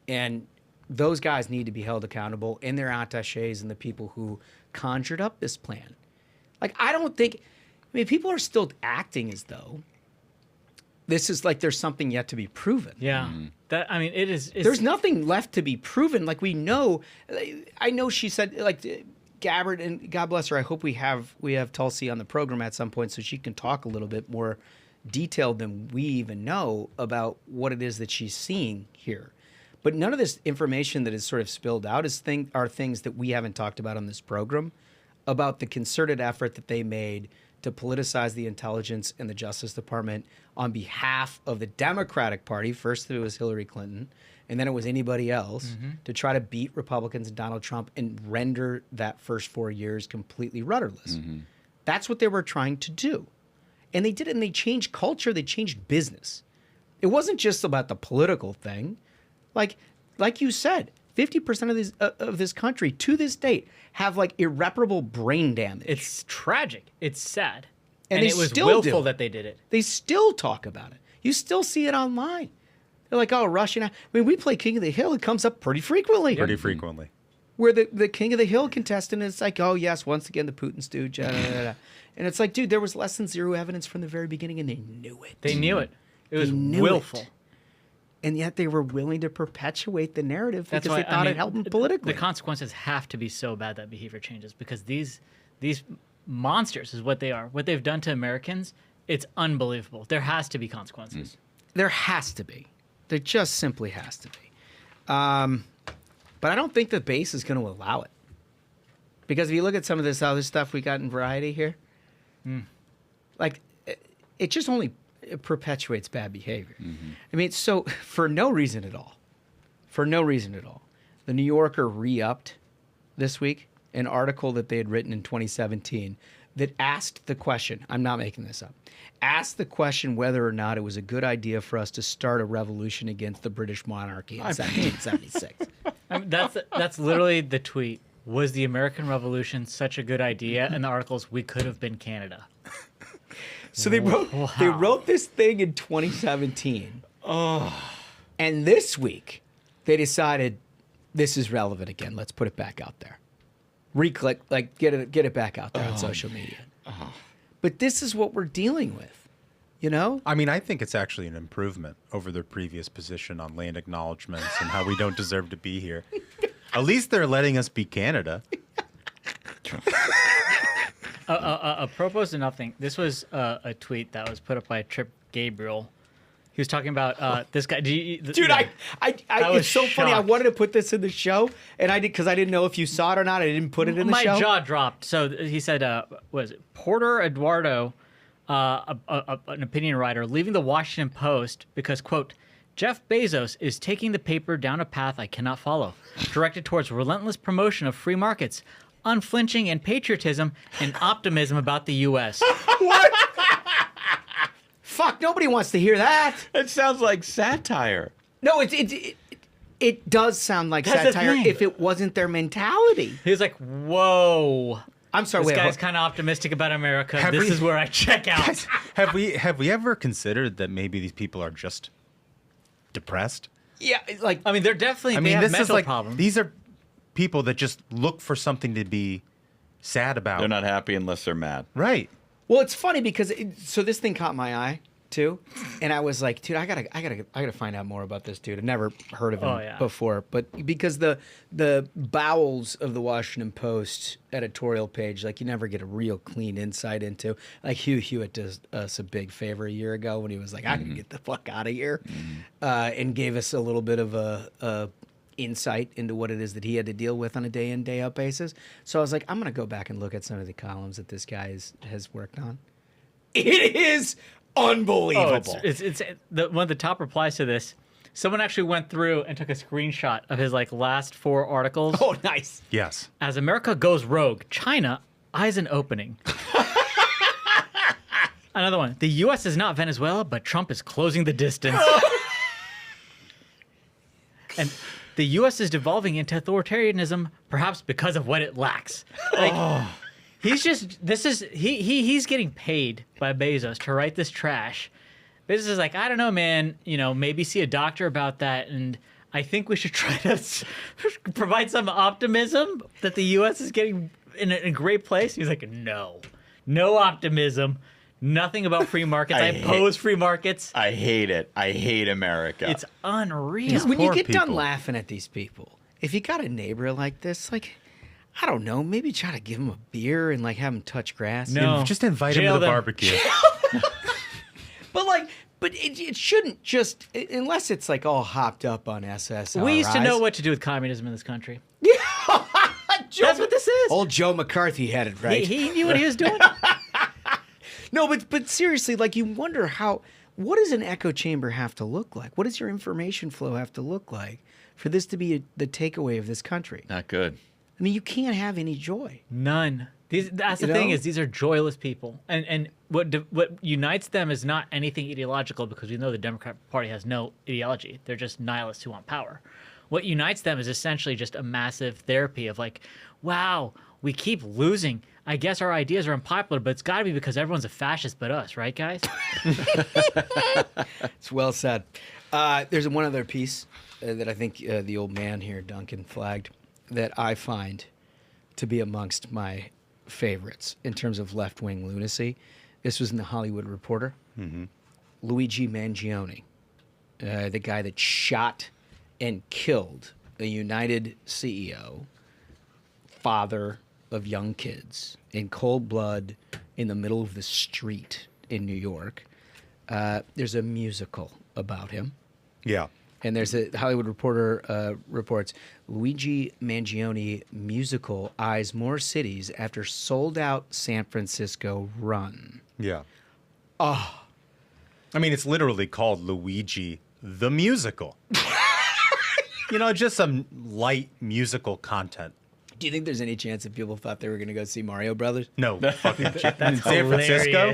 And those guys need to be held accountable, and their attachés and the people who conjured up this plan. Like, I don't think, people are still acting as though this is like there's something yet to be proven. Yeah. It is. There's nothing left to be proven. Like, we know, I know she said, like, Gabbard, and God bless her, I hope we have Tulsi on the program at some point so she can talk a little bit more detailed than we even know about what it is that she's seeing here. But none of this information that is sort of spilled out are things that we haven't talked about on this program, about the concerted effort that they made to politicize the intelligence and the Justice Department on behalf of the Democratic Party. First it was Hillary Clinton, and then it was anybody else, to try to beat Republicans and Donald Trump and render that first 4 years completely rudderless. That's what they were trying to do. And they did it, and they changed culture, they changed business. It wasn't just about the political thing. Like you said, 50% of this country to this date have like irreparable brain damage. It's tragic. It's sad. And it was willful that they did it. They still talk about it. You still see it online. They're like, oh, Russian. We play King of the Hill. It comes up pretty frequently. Where the King of the Hill contestant is like, oh, yes, once again, the Putin stooge. And it's like, dude, there was less than zero evidence from the very beginning, and they knew it. They knew it. It was willful. And yet they were willing to perpetuate the narrative because they thought it helped them politically. The consequences have to be so bad that behavior changes, because these monsters is what they are. What they've done to Americans, it's unbelievable. There has to be consequences. There has to be. There just simply has to be. But I don't think the base is going to allow it. Because if you look at some of this other stuff we got in Variety here, like, it just only... it perpetuates bad behavior. So for no reason at all, the New Yorker re-upped this week an article that they had written in 2017 that asked the question, I'm not making this up, asked the question whether or not it was a good idea for us to start a revolution against the British monarchy in 1776. That's literally the tweet. Was the American Revolution such a good idea? And the article's, we could have been Canada. So they wrote this thing in 2017. And this week, they decided this is relevant again. Let's put it back out there. Reclick, like get it back out there on social media. But this is what we're dealing with, you know? I think it's actually an improvement over their previous position on land acknowledgements and how we don't deserve to be here. At least they're letting us be Canada. Apropos of nothing, this was a tweet that was put up by Trip Gabriel. He was talking about this guy. Dude, it's so funny. I wanted to put this in the show, and I did because I didn't know if you saw it or not. I didn't put it in the show. My jaw dropped. So he said, "Was it Porter Eduardo, an opinion writer, leaving the Washington Post because, quote, Jeff Bezos is taking the paper down a path I cannot follow, directed towards relentless promotion of free markets, unflinching and patriotism, and optimism about the U.S." What? Fuck, nobody wants to hear that. It sounds like satire. No, it does sound like satire if it wasn't their mentality. He was like, whoa. I'm sorry, this guy's kind of optimistic about America. This is where I check out. Guys, have we ever considered that maybe these people are just depressed? Yeah, like they're definitely they have mental problems. These are people that just look for something to be sad about. They're not happy unless they're mad. Right. Well, it's funny because so this thing caught my eye too, and I was like, dude, I gotta find out more about this dude. I've never heard of him before, but because the bowels of the Washington Post editorial page, like you never get a real clean insight into. Like Hugh Hewitt does us a big favor a year ago when he was like, I can get the fuck out of here, and gave us a little bit of a insight into what it is that he had to deal with on a day in, day out basis. So I was like, I'm going to go back and look at some of the columns that this guy has worked on. It is unbelievable. It's one of the top replies to this. Someone actually went through and took a screenshot of his last 4 articles. Oh, nice. Yes. As America goes rogue, China eyes an opening. Another one. The U.S. is not Venezuela, but Trump is closing the distance. And the U.S. is devolving into authoritarianism, perhaps because of what it lacks. He's getting paid by Bezos to write this trash. Bezos is like, I don't know, man. Maybe see a doctor about that, and I think we should try to provide some optimism that the U.S. is getting in a great place. He's like, no optimism. Nothing about free markets. I oppose free markets. I hate it. I hate America. It's unreal. When you get done laughing at these people, if you got a neighbor like this, I don't know, maybe try to give him a beer and have him touch grass. No. Just invite him to the barbecue. But it shouldn't just, unless it's all hopped up on SSRIs. We used to know what to do with communism in this country. That's what this is. Old Joe McCarthy had it right. He knew what he was doing. No, but seriously, you wonder what does an echo chamber have to look like? What does your information flow have to look like for this to be the takeaway of this country? Not good. I mean, you can't have any joy. None. That's the thing is these are joyless people, and what unites them is not anything ideological, because we know the Democrat Party has no ideology. They're just nihilists who want power. What unites them is essentially just a massive therapy of wow, we keep losing. I guess our ideas are unpopular, but it's got to be because everyone's a fascist but us, right, guys? It's well said. There's one other piece that I think the old man here, Duncan, flagged that I find to be amongst my favorites in terms of left-wing lunacy. This was in the Hollywood Reporter. Mm-hmm. Luigi Mangione, the guy that shot and killed a United CEO, father of young kids, in cold blood in the middle of the street in New York. There's a musical about him. Yeah. And there's a Hollywood Reporter reports Luigi Mangione musical eyes more cities after sold out San Francisco run. Yeah. Oh. I mean, it's literally called Luigi the Musical. Just some light musical content. Do you think there's any chance that people thought they were going to go see Mario Brothers? No. Fucking in San Francisco?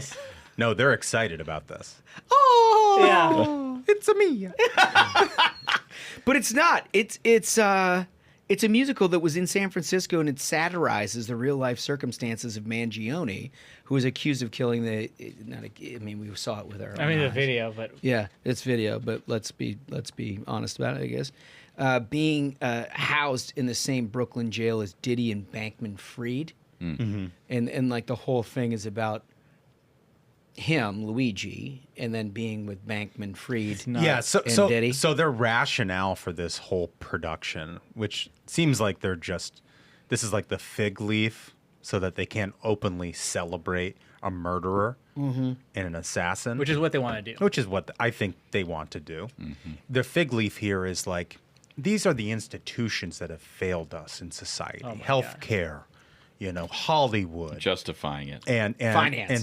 No, they're excited about this. Oh, yeah. It's a me. But it's not. It's a musical that was in San Francisco, and it satirizes the real life circumstances of Mangione, who was accused of killing we saw it with our. The video, but yeah, it's video. But let's be honest about it, I guess. Being housed in the same Brooklyn jail as Diddy and Bankman-Fried, and the whole thing is about him, Luigi, and then being with Bankman-Fried. And Diddy. So their rationale for this whole production, which seems like this is like the fig leaf, so that they can't openly celebrate a murderer and an assassin, which is what they want to do. Which is what I think they want to do. Mm-hmm. The fig leaf here is these are the institutions that have failed us in society: healthcare, Hollywood, justifying it, and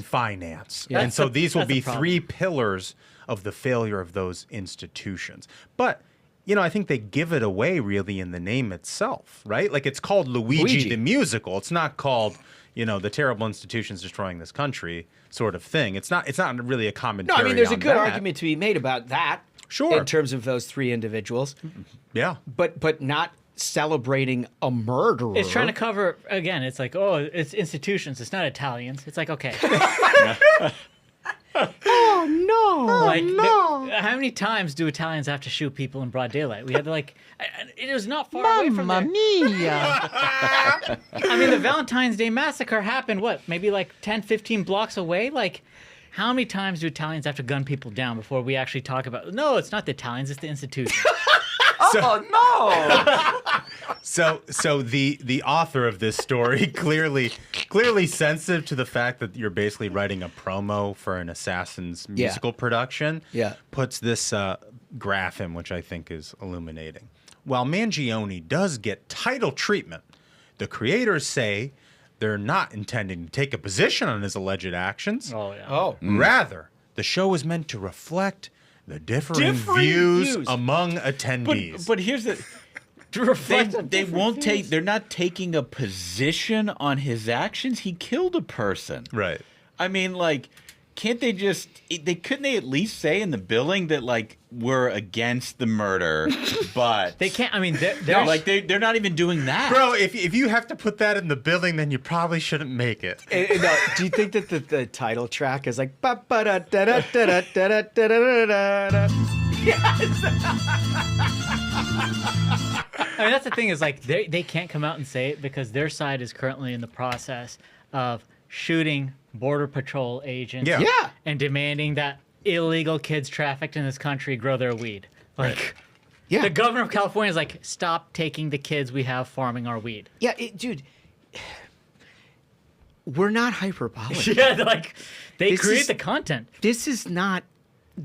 finance. Yeah. And so these will be 3 pillars of the failure of those institutions. But I think they give it away really in the name itself, right? It's called Luigi the Musical. It's not called the terrible institutions destroying this country sort of thing. It's not really a commentary. No, there's a good that. argument to be made about that. Sure. In terms of those 3 individuals. Yeah. But not celebrating a murderer. It's trying to cover, again, it's it's institutions. It's not Italians. It's okay. Oh, no. How many times do Italians have to shoot people in broad daylight? We had to it was not far away from there. Mamma mia. The Valentine's Day massacre happened, maybe 10, 15 blocks away? How many times do Italians have to gun people down before we actually talk about, no, it's not the Italians, it's the institution. So the author of this story clearly sensitive to the fact that you're basically writing a promo for an Assassin's musical production. Yeah. Puts this graph in, which I think is illuminating. while Mangione does get title treatment, the creators say they're not intending to take a position on his alleged actions. Oh, yeah. Oh. Rather, the show is meant to reflect the differing views among attendees. But here's the... They won't take. They're not taking a position on his actions. He killed a person. Right. I mean, like, can't they just? Couldn't they at least say in the billing that like we're against the murder, but They can't. I mean, they're not even doing that. Bro, if you have to put that in the billing, then you probably shouldn't make it. No, do you think that the title track is like ba ba da da da da da da da da da da? I mean, that's the thing is like they can't come out and say it because their side is currently in the process of shooting Border Patrol agents and demanding that illegal kids trafficked in this country grow their weed. Like, the governor of California is like, stop taking the kids we have farming our weed. Yeah, dude, we're not hyperbolic. Yeah, like they create the content. This is not.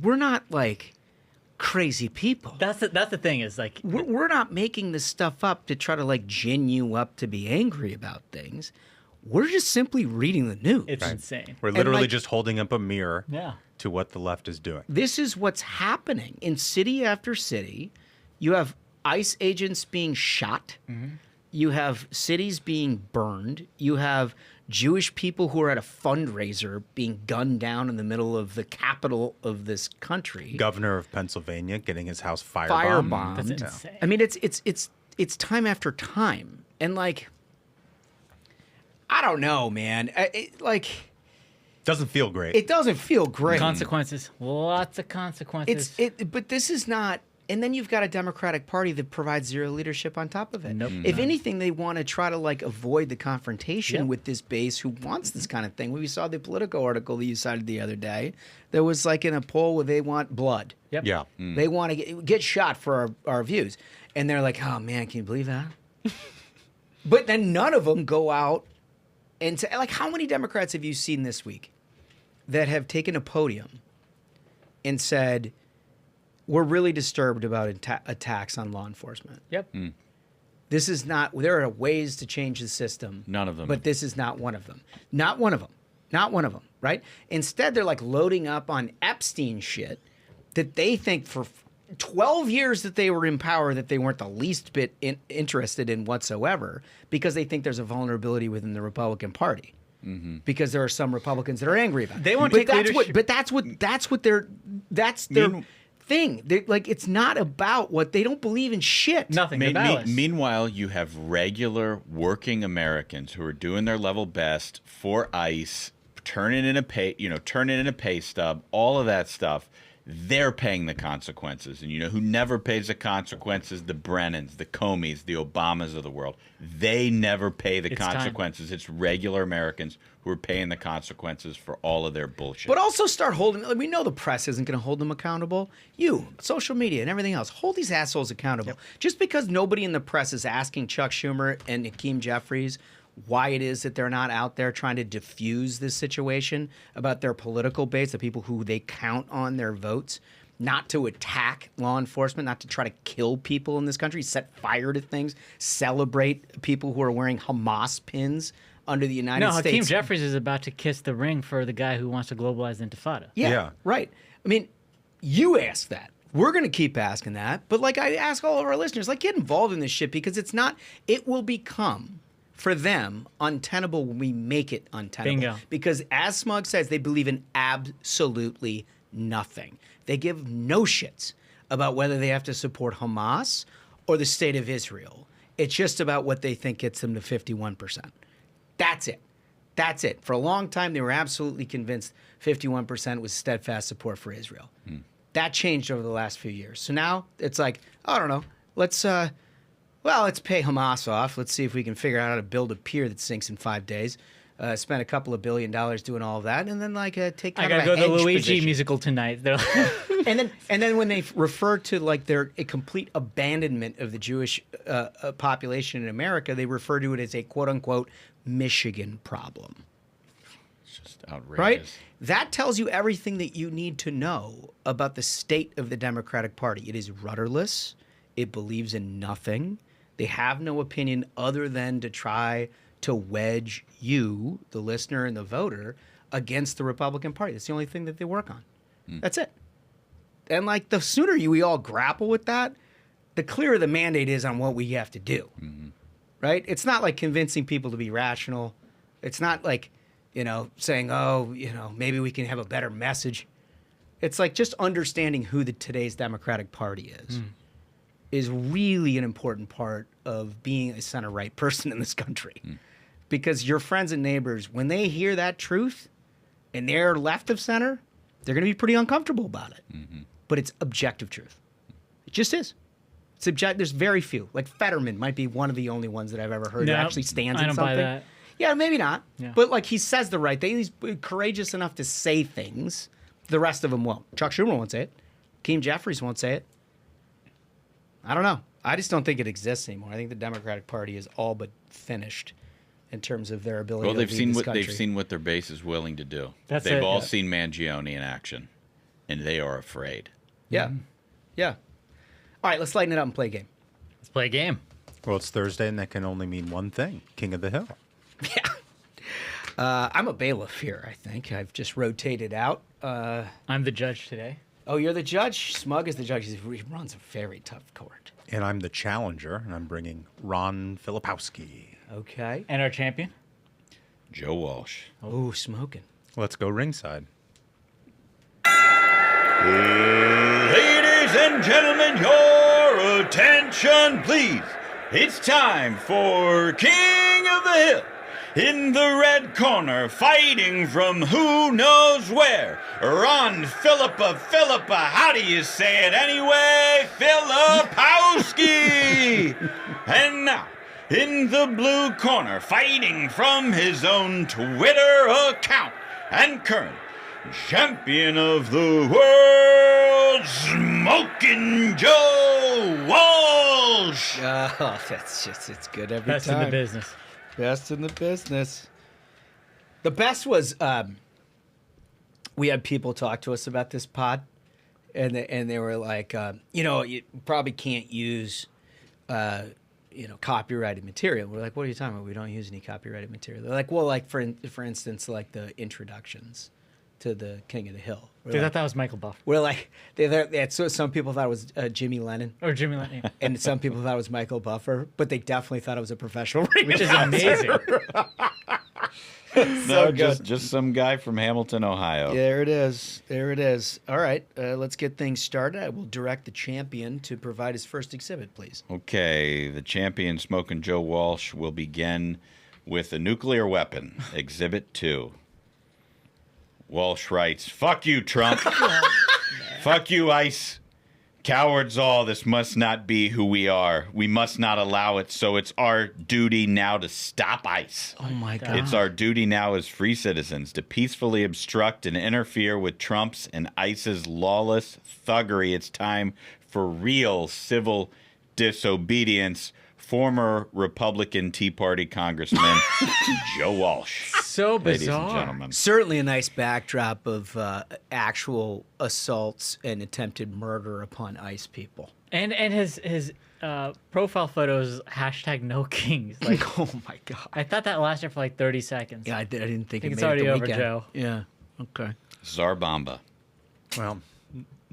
We're not like crazy people. That's the thing is like we're not making this stuff up to try to like gin you up to be angry about things. We're just simply reading the news. It's insane. We're literally just holding up a mirror Yeah. to what the left is doing. This is what's happening in city after city. You have ICE agents being shot. You have cities being burned. You have Jewish people who are at a fundraiser being gunned down in the middle of the capital of this country. Governor of Pennsylvania getting his house firebombed. That's insane. I mean, it's time after time, and like, I don't know, man. Doesn't feel great. It doesn't feel great. Consequences, lots of consequences. But this is not. And then you've got a Democratic Party that provides zero leadership on top of it. Nope. If anything, they want to try to like avoid the confrontation with this base who wants this kind of thing. We saw the Politico article that you cited the other day. There was like in a poll where they want blood. Yep. Yeah. They want to get shot for our views. And they're like, oh man, can you believe that? But then none of them go out and say, like, how many Democrats have you seen this week that have taken a podium and said, we're really disturbed about attacks on law enforcement? Yep. This is not, there are ways to change the system. None of them. But this is not one of them. Not one of them. Not one of them, right? Instead, they're like loading up on Epstein shit that they think for 12 years that they were in power that they weren't the least bit interested in whatsoever because they think there's a vulnerability within the Republican Party. Because there are some Republicans that are angry about it. They won't take leadership. But that's their thing. They're, like, it's not about what they don't believe in shit. Nothing. They're Meanwhile, you have regular working Americans who are doing their level best for ICE, turning in a pay stub, all of that stuff. They're paying the consequences. And you know who never pays the consequences? The Brennans, the Comeys, the Obamas of the world. They never pay the consequences. It's regular Americans who are paying the consequences for all of their bullshit. But also start holding, we know the press isn't going to hold them accountable. You, social media and everything else, hold these assholes accountable. Yep. Just because nobody in the press is asking Chuck Schumer and Hakeem Jeffries why it is that they're not out there trying to diffuse this situation about their political base, the people who they count on their votes, not to attack law enforcement, not to try to kill people in this country, set fire to things, celebrate people who are wearing Hamas pins under the United States. No, Hakeem Jeffries is about to kiss the ring for the guy who wants to globalize the Intifada. Yeah, right. I mean, you asked that. We're going to keep asking that. But like I ask all of our listeners, like, get involved in this shit because it will become, for them, untenable when we make it untenable. Bingo. Because as Smug says, they believe in absolutely nothing. They give no shits about whether they have to support Hamas or the state of Israel. It's just about what they think gets them to 51%. That's it. That's it. For a long time, they were absolutely convinced 51% was steadfast support for Israel. That changed over the last few years. So now it's like, I don't know, let's pay Hamas off. Let's see if we can figure out how to build a pier that sinks in 5 days. Spend a couple of $1 billion doing all of that, and then take kind I of gotta a go to the hedge Luigi position. musical tonight. and then when they refer to like a complete abandonment of the Jewish population in America, they refer to it as a quote unquote Michigan problem. It's just outrageous. Right? That tells you everything that you need to know about the state of the Democratic Party. It is rudderless. It believes in nothing. They have no opinion other than to try to wedge you, the listener and the voter, against the Republican Party. That's the only thing that they work on. That's it. And like the sooner we all grapple with that, the clearer the mandate is on what we have to do. Right? It's not like convincing people to be rational. It's not like, saying, maybe we can have a better message. It's like just understanding who today's Democratic Party is really an important part of being a center-right person in this country. Because your friends and neighbors, when they hear that truth and they're left of center, they're going to be pretty uncomfortable about it. But it's objective truth. It just is. It's objective. There's very few. Like Fetterman might be one of the only ones that I've ever heard who actually stands in something. I don't buy that. Yeah, maybe not. Yeah. But like he says the right thing. He's courageous enough to say things. The rest of them won't. Chuck Schumer won't say it. Keem Jeffries won't say it. I don't know. I just don't think it exists anymore. I think the Democratic Party is all but finished in terms of their ability to lead this country. They've seen what their base is willing to do. They've all seen Mangione in action, and they are afraid. Yeah. Yeah. All right, let's lighten it up and play a game. Let's play a game. Well, it's Thursday, and that can only mean one thing. King of the Hill. Yeah. I'm a bailiff here, I think. I've just rotated out. I'm the judge today. Oh, you're the judge? Smug is the judge. He runs a very tough court. And I'm the challenger, and I'm bringing Ron Filipowski. Okay. And our champion? Joe Walsh. Oh, smoking. Let's go ringside. Ladies and gentlemen, your attention, please. It's time for King of the Hill. In the red corner, fighting from who knows where, Ron Philippa, how do you say it anyway? Filipowski! And now, in the blue corner, fighting from his own Twitter account, and current champion of the world, Smoking Joe Walsh! Oh, it's good every Best time. in the business. Best in the business. The best was we had people talk to us about this pod, and they were like, you probably can't use, copyrighted material. We're like, what are you talking about? We don't use any copyrighted material. They're like, well, like for instance, like the introductions to the King of the Hill. They thought that was Michael Buffer. We're like, so some people thought it was Jimmy Lennon. Or Jimmy Lennon. Yeah. And some people thought it was Michael Buffer, but they definitely thought it was a professional ring Which is amazing. No, just some guy from Hamilton, Ohio. There it is. All right, let's get things started. I will direct the champion to provide his first exhibit, please. Okay, the champion, Smoking Joe Walsh, will begin with a nuclear weapon, Exhibit 2. Walsh writes, "Fuck you, Trump. Fuck you, ICE. Cowards all, this must not be who we are. We must not allow it, so it's our duty now to stop ICE. Oh, my God. It's our duty now as free citizens to peacefully obstruct and interfere with Trump's and ICE's lawless thuggery. It's time for real civil disobedience." Former Republican Tea Party Congressman Joe Walsh. So bizarre. Ladies and gentlemen. Certainly a nice backdrop of actual assaults and attempted murder upon ICE people. And his profile photos #NoKings. Like, oh my God! I thought that lasted for like 30 seconds. Yeah, I didn't think it it's made already it the over, weekend. Joe. Yeah. Okay. Zarbamba. Well,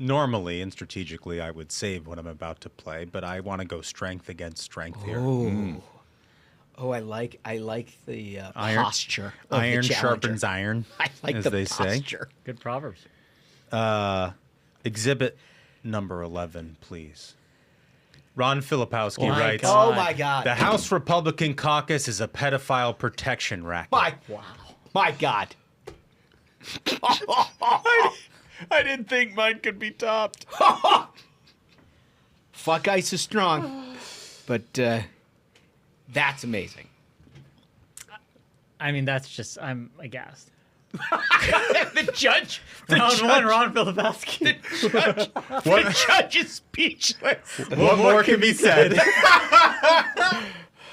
normally and strategically, I would save what I'm about to play, but I want to go strength against strength here. Oh, I like the Iron- posture. Of Iron the sharpens iron, I like as the they posture. say. Good proverbs. Exhibit number 11, please. Ron Filipowski My writes, God. Oh my God! "The House Republican caucus is a pedophile protection racket." My God! I didn't think mine could be topped. Fuck ICE is strong, but that's amazing. I mean, I'm aghast. The judge. Round one, Ron Filipowski. The judge is speechless. What more can be said?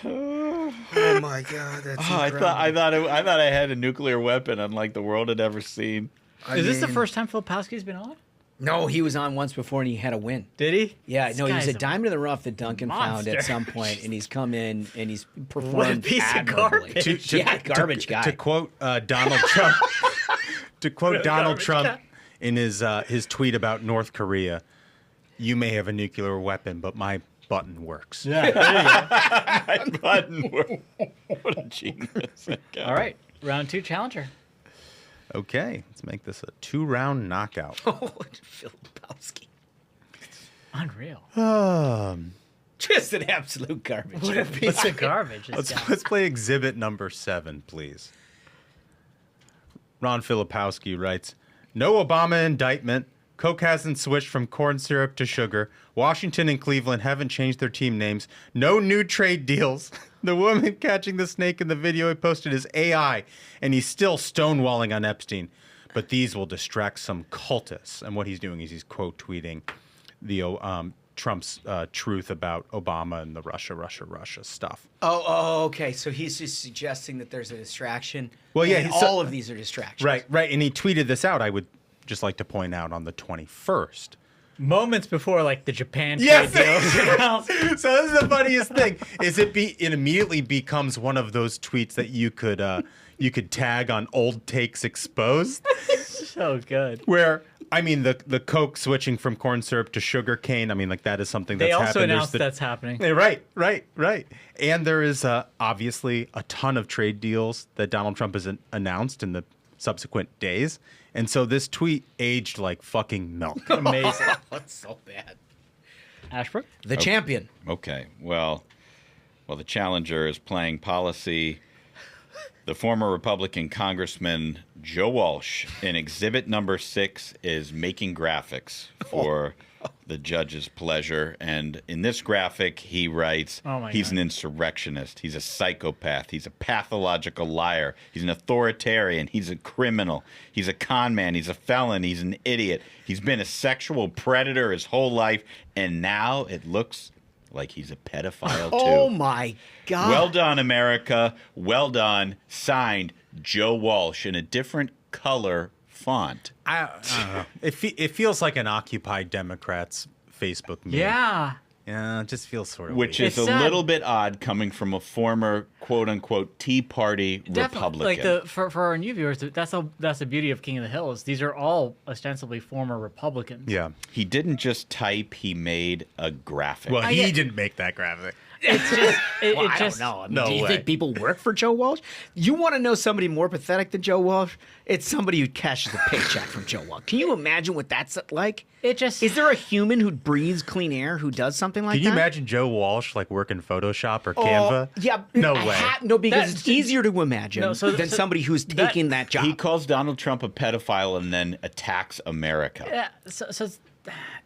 Oh my God! That's I thought I had a nuclear weapon unlike the world had ever seen. Is this the first time Filipowski's been on? No, he was on once before and he had a win. Did he? Yeah, This no, he was guy's a diamond in the rough that Duncan found at monster. some point, and he's come in and he's performed What a piece of admirably. garbage. Garbage guy. To quote Donald Trump, to quote Donald Trump in his tweet about North Korea, "You may have a nuclear weapon, but my button works." Yeah, there you go. My button worked. What a genius. All right, round 2 challenger. Okay, let's make this a 2-round knockout. Oh, Filipowski. Unreal. Just an absolute garbage. What a piece of garbage. This guy. Let's play exhibit number 7, please. Ron Filipowski writes, "No Obama indictment. Coke hasn't switched from corn syrup to sugar. Washington and Cleveland haven't changed their team names. No new trade deals. The woman catching the snake in the video he posted is AI, and he's still stonewalling on Epstein. But these will distract some cultists." And what he's doing is he's quote tweeting the Trump's truth about Obama and the Russia stuff. Oh, okay. So he's just suggesting that there's a distraction. Well, yeah, and all of these are distractions. Right. And he tweeted this out, I would just like to point out, on the 21st. Moments before, like, the Japan trade deal. So this is the funniest thing, is it immediately becomes one of those tweets that you could tag on Old Takes Exposed. So good. Where, I mean, the Coke switching from corn syrup to sugar cane, I mean, like, that is something that's They happened. also announced that's happening. Right. And there is obviously a ton of trade deals that Donald Trump has announced in the subsequent days. And so this tweet aged like fucking milk. Amazing. That's so bad. Ashbrook? The champion. Okay. Well, the challenger is playing policy. The former Republican Congressman Joe Walsh in exhibit number 6 is making graphics for the judge's pleasure. And in this graphic, he writes, he's an insurrectionist. He's a psychopath. He's a pathological liar. He's an authoritarian. He's a criminal. He's a con man. He's a felon. He's an idiot. He's been a sexual predator his whole life. And now it looks like he's a pedophile, too. Oh, my God. Well done, America. Well done. Signed, Joe Walsh, in a different color font. I don't know. It feels like an Occupy Democrats Facebook meme. Yeah. Yeah, it just feels sort of Which weird. is a little bit odd coming from a former quote-unquote Tea Party Republican. Like for our new viewers, that's the beauty of King of the Hill is these are all ostensibly former Republicans. Yeah. He didn't just type, he made a graphic. Well, he didn't make that graphic. It's just, I don't know. I mean, do you think people work for Joe Walsh? You want to know somebody more pathetic than Joe Walsh? It's somebody who cashes a paycheck from Joe Walsh. Can you imagine what that's like? Is there a human who breathes clean air who does something like that? Can you imagine Joe Walsh like working Photoshop or Canva? Yeah. No way. No, because it's easier to imagine than somebody who's taking that job. He calls Donald Trump a pedophile and then attacks America. Yeah, so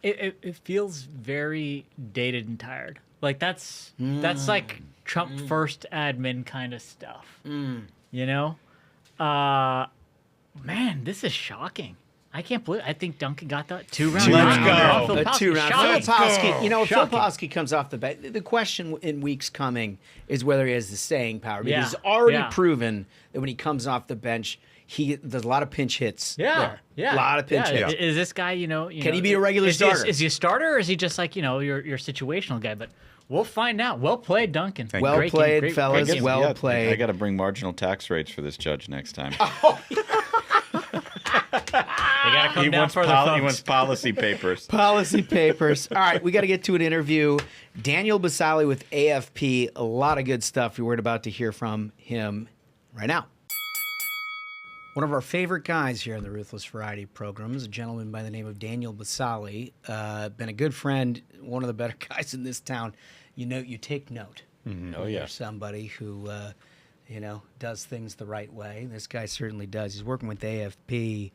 it feels very dated and tired. Like that's like Trump first admin kind of stuff. You know? Man, this is shocking. I can't believe I think Duncan got that 2-round. Let's go. A 2-round. Shocking. If Filipowski comes off the bat, the question in weeks coming is whether he has the staying power. Because he's already proven that when he comes off the bench, there's a lot of pinch hits. Yeah. A lot of pinch hits. Is this guy, Can he be a regular starter? Is he a starter or is he just like, your situational guy? But we'll find out. Well played, Duncan. Well played, fellas. Well played. I got to bring marginal tax rates for this judge next time. They got to come down further, folks. He wants policy papers. Policy papers. All right, we got to get to an interview. Daniel Bassalli with AFP. A lot of good stuff. We're about to hear from him right now. One of our favorite guys here in the Ruthless Variety Program is a gentleman by the name of Daniel Bassalli. Been a good friend, one of the better guys in this town. You take note. Mm-hmm. Oh, yeah. There's somebody who, does things the right way. This guy certainly does. He's working with AFP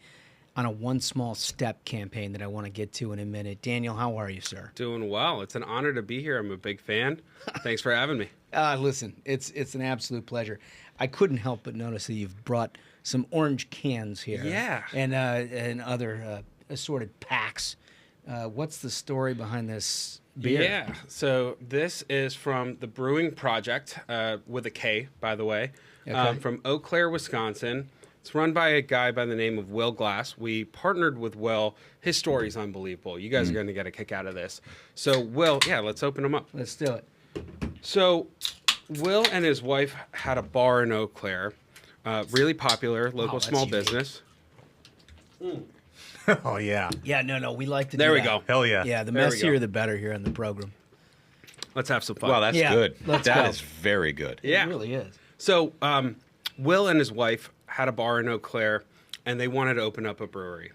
on a One Small Step campaign that I want to get to in a minute. Daniel, how are you, sir? Doing well. It's an honor to be here. I'm a big fan. Thanks for having me. Listen, it's an absolute pleasure. I couldn't help but notice that you've brought some orange cans here. Yeah. And other assorted packs. What's the story behind this beer? Yeah. So this is from the Brewing Project, with a K, by the way, Okay. from Eau Claire, Wisconsin. It's run by a guy by the name of Will Glass. We partnered with Will. His story is unbelievable. You guys are going to get a kick out of this. So, Will, let's open him up. Let's do it. So, Will and his wife had a bar in Eau Claire. Really popular, local small business. Oh, yeah. Yeah, no, we like to There do we that. go. Hell yeah. Yeah, the There we messier go. the better here on the program. Let's have some fun. Well, that's Yeah, good. let's That go. is very good. Yeah. It really is. So, Will and his wife had a bar in Eau Claire, and they wanted to open up a brewery.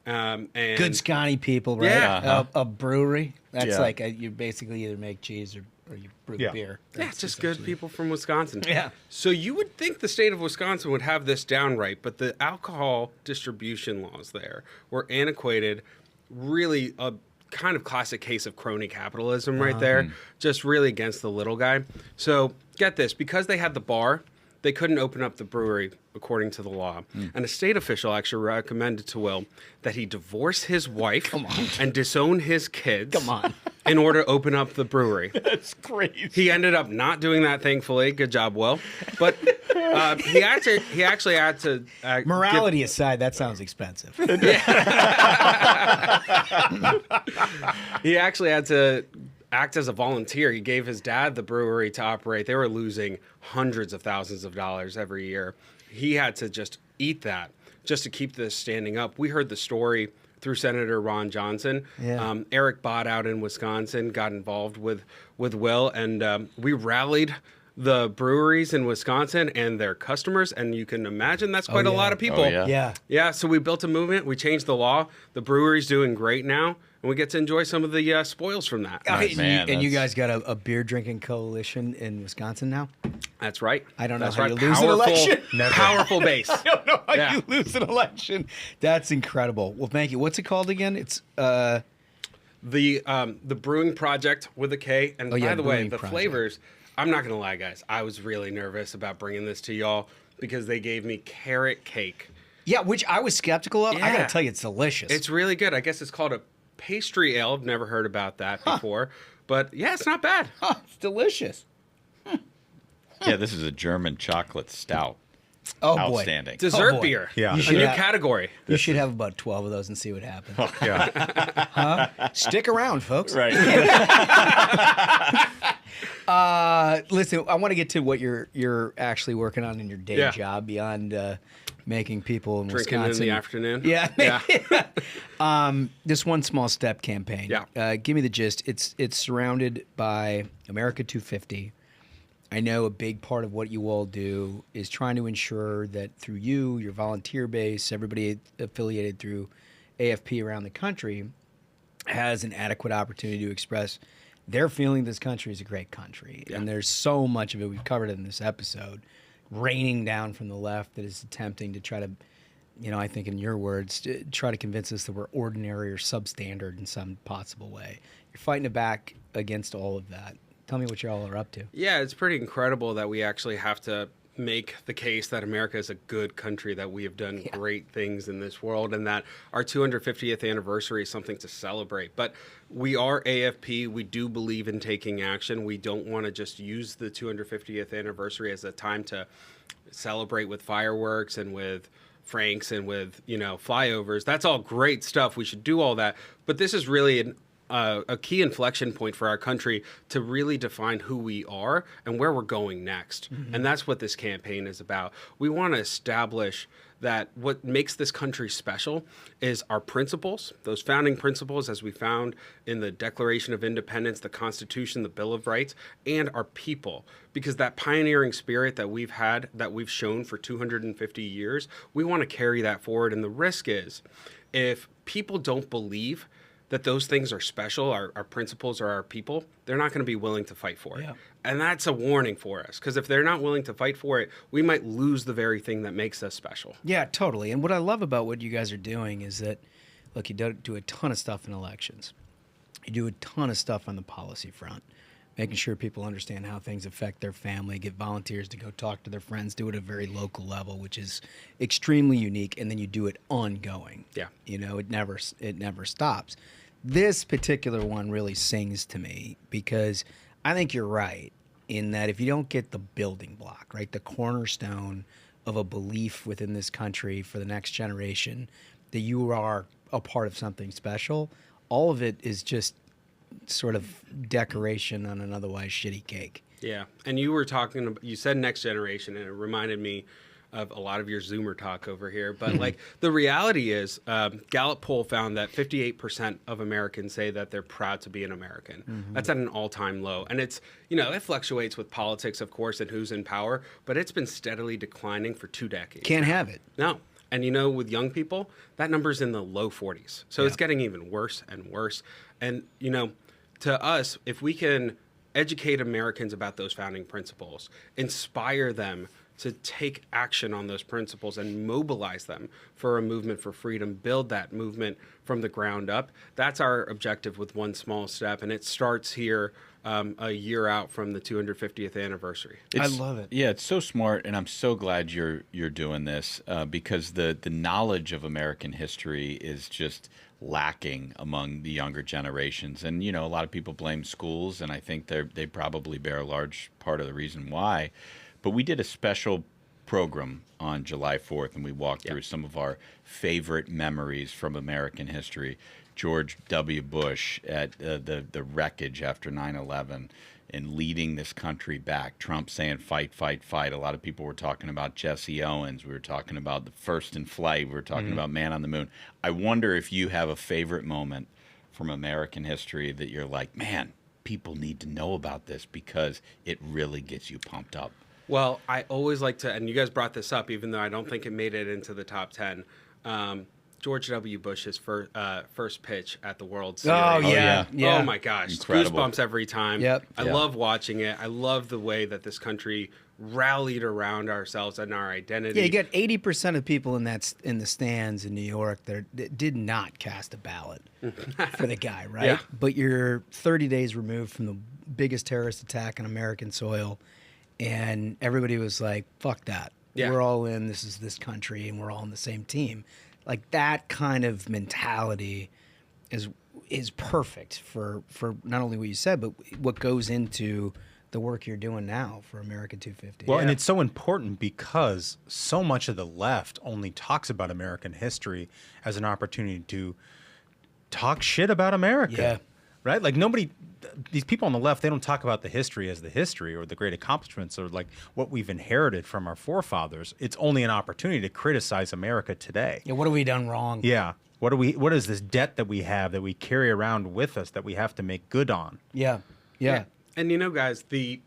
And Good Scotty people, right? Yeah. A brewery. That's Yeah. like you basically either make cheese or you brew beer. Yeah, That's just good people from Wisconsin. Yeah. So you would think the state of Wisconsin would have this down right, but the alcohol distribution laws there were antiquated, really a kind of classic case of crony capitalism right there, just really against the little guy. So get this, because they had the bar, they couldn't open up the brewery according to the law. And a state official actually recommended to Will that he divorce his wife and disown his kids in order to open up the brewery. That's crazy. He ended up not doing that, thankfully. Good job, Will. But he actually had to Morality aside, that sounds expensive. He actually had to act as a volunteer. He gave his dad the brewery to operate. They were losing hundreds of thousands of dollars every year. He had to just eat that just to keep this standing up. We heard the story through Senator Ron Johnson. Yeah. Eric Bott out in Wisconsin got involved with Will, and we rallied the breweries in Wisconsin and their customers, and you can imagine that's quite a lot of people. Oh, yeah. Yeah. Yeah, so we built a movement. We changed the law. The brewery's doing great now, and we get to enjoy some of the spoils from that. Nice. Man, and you that's- guys got a beer drinking coalition in Wisconsin now? That's right. I don't know That's how right. you lose an election. Powerful base. I don't know how Yeah. you lose an election. That's incredible. Well, thank you. What's it called again? It's The brewing project with a K. And Oh, yeah, by the way, brewing the project. flavors, I'm not going to lie, guys. I was really nervous about bringing this to y'all because they gave me carrot cake. yeah, which I was skeptical of. I Yeah. got to tell you, it's delicious. It's really good. I guess it's called a pastry ale. I've never heard about that before. But yeah, it's not bad. It's delicious. Yeah, this is a German chocolate stout. Oh boy, Outstanding. Dessert boy. beer. Yeah. A should new have- category. You should have about 12 of those and see what happens. Yeah. Stick around, folks. Right. Listen, I want to get to what you're actually working on in your day Yeah. job beyond making people in Drinking Wisconsin. in the afternoon. Yeah. Yeah. This one small step campaign. Yeah. Give me the gist. It's surrounded by America 250. I know a big part of what you all do is trying to ensure that through you, your volunteer base, everybody affiliated through AFP around the country has an adequate opportunity to express their feeling this country is a great country. Yeah. And there's so much of it we've covered in this episode, raining down from the left that is attempting to try to, I think in your words, to try to convince us that we're ordinary or substandard in some possible way. You're fighting it back against all of that. Tell me what you all are up to. Yeah, it's pretty incredible that we actually have to make the case that America is a good country, that we have done great things in this world, and that our 250th anniversary is something to celebrate. But we are AFP. We do believe in taking action. We don't want to just use the 250th anniversary as a time to celebrate with fireworks and with Franks and with, flyovers. That's all great stuff. We should do all that. But this is really a key inflection point for our country to really define who we are and where we're going next. Mm-hmm. And that's what this campaign is about. We want to establish that what makes this country special is our principles, those founding principles as we found in the Declaration of Independence, the Constitution, the Bill of Rights, and our people. Because that pioneering spirit that we've had, that we've shown for 250 years, we want to carry that forward. And the risk is if people don't believe that those things are special, our principles or our people, they're not going to be willing to fight for it. Yeah. And that's a warning for us, because if they're not willing to fight for it, we might lose the very thing that makes us special. Yeah, totally. And what I love about what you guys are doing is that, look, you do a ton of stuff in elections. You do a ton of stuff on the policy front, making sure people understand how things affect their family, get volunteers to go talk to their friends, do it at a very local level, which is extremely unique, and then you do it ongoing. Yeah. It never stops. This particular one really sings to me because I think you're right in that if you don't get the building block, right, the cornerstone of a belief within this country for the next generation that you are a part of something special, all of it is just sort of decoration on an otherwise shitty cake. Yeah. And you said next generation, and it reminded me of a lot of your Zoomer talk over here. But like the reality is, Gallup poll found that 58% of Americans say that they're proud to be an American. That's at an all-time low. And it's, it fluctuates with politics, of course, and who's in power, but it's been steadily declining for 2 decades. Can't have it. No. And with young people, that number's in the low 40s. So it's getting even worse and worse. And, to us, if we can educate Americans about those founding principles, inspire them to take action on those principles and mobilize them for a movement for freedom, build that movement from the ground up. That's our objective with One Small Step, and it starts here a year out from the 250th anniversary. I love it. Yeah, it's so smart, and I'm so glad you're doing this because the knowledge of American history is just lacking among the younger generations. And, a lot of people blame schools, and I think they probably bear a large part of the reason why. But we did a special program on July 4th, and we walked through some of our favorite memories from American history. George W. Bush at the wreckage after 9/11 and leading this country back. Trump saying, fight, fight, fight. A lot of people were talking about Jesse Owens. We were talking about the first in flight. We were talking about Man on the Moon. I wonder if you have a favorite moment from American history that you're like, man, people need to know about this because it really gets you pumped up. Well, I always like to, and you guys brought this up, even though I don't think it made it into the top 10. George W. Bush's first pitch at the World Series. Oh, yeah. Oh, my gosh. Incredible. Goosebumps every time. Yep. I love watching it. I love the way that this country rallied around ourselves and our identity. Yeah, you got 80% of people in the stands in New York that did not cast a ballot for the guy, right? Yeah. But you're 30 days removed from the biggest terrorist attack on American soil, and everybody was like, fuck that. Yeah. We're all in. This is this country, and we're all on the same team. Like, that kind of mentality is perfect for not only what you said, but what goes into the work you're doing now for America 250. Well, and it's so important because so much of the left only talks about American history as an opportunity to talk shit about America. Yeah. Right? Like these people on the left, they don't talk about the history as the history or the great accomplishments or like what we've inherited from our forefathers. It's only an opportunity to criticize America today. Yeah, what have we done wrong? Yeah. What is this debt that we have that we carry around with us that we have to make good on? Yeah. And guys, the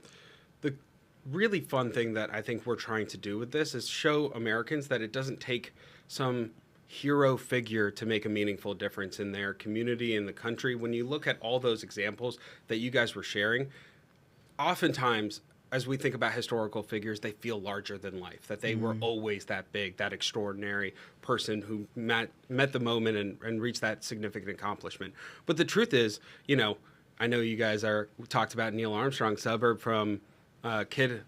really fun thing that I think we're trying to do with this is show Americans that it doesn't take some hero figure to make a meaningful difference in their community, in the country. When you look at all those examples that you guys were sharing, oftentimes, as we think about historical figures, they feel larger than life, that they were always that big, that extraordinary person who met the moment and reached that significant accomplishment. But the truth is, I know you guys talked about Neil Armstrong, suburb from kid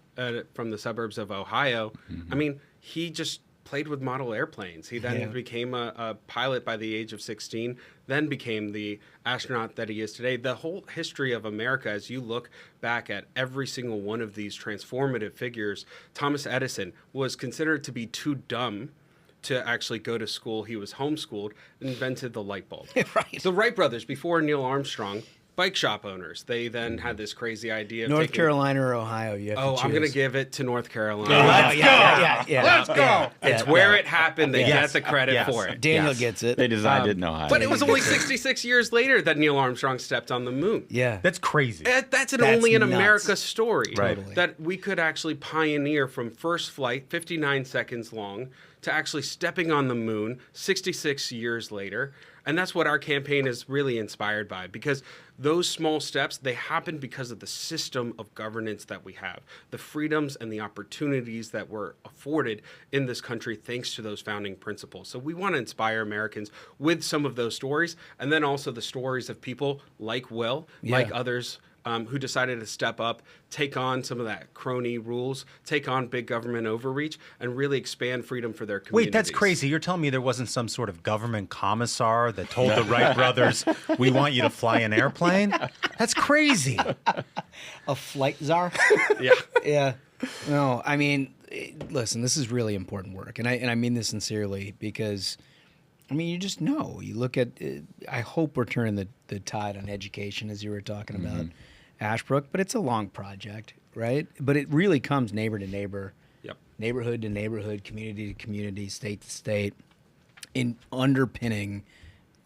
from the suburbs of Ohio. I mean, he just played with model airplanes. He then became a pilot by the age of 16, then became the astronaut that he is today. The whole history of America, as you look back at every single one of these transformative figures, Thomas Edison was considered to be too dumb to actually go to school. He was homeschooled, invented the light bulb. Right. The Wright brothers, before Neil Armstrong, bike shop owners. They then had this crazy idea of North Carolina or Ohio, you have to I'm going to choose. give it to North Carolina. Let's go! Let's go! It's where it happened. They get the credit for it. Daniel gets it. They designed it in Ohio. But it was only 66 years later that Neil Armstrong stepped on the moon. Yeah. That's crazy. That's That's only in nuts. America story. Right. Totally. That we could actually pioneer from first flight, 59 seconds long, to actually stepping on the moon 66 years later. And that's what our campaign is really inspired by, because those small steps, they happen because of the system of governance that we have, the freedoms and the opportunities that were afforded in this country thanks to those founding principles. So we want to inspire Americans with some of those stories, and then also the stories of people like Will, like others who decided to step up, take on some of that crony rules, take on big government overreach, and really expand freedom for their communities. Wait, that's crazy. You're telling me there wasn't some sort of government commissar that told the Wright brothers, we want you to fly an airplane? That's crazy. A flight czar? Yeah. Yeah. No, I mean, listen, this is really important work, and I mean this sincerely because, I mean, you just know. You look at. I hope we're turning the tide on education, as you were talking about, Ashbrook. But it's a long project, right? But it really comes neighbor to neighbor, neighborhood to neighborhood, community to community, state to state, in underpinning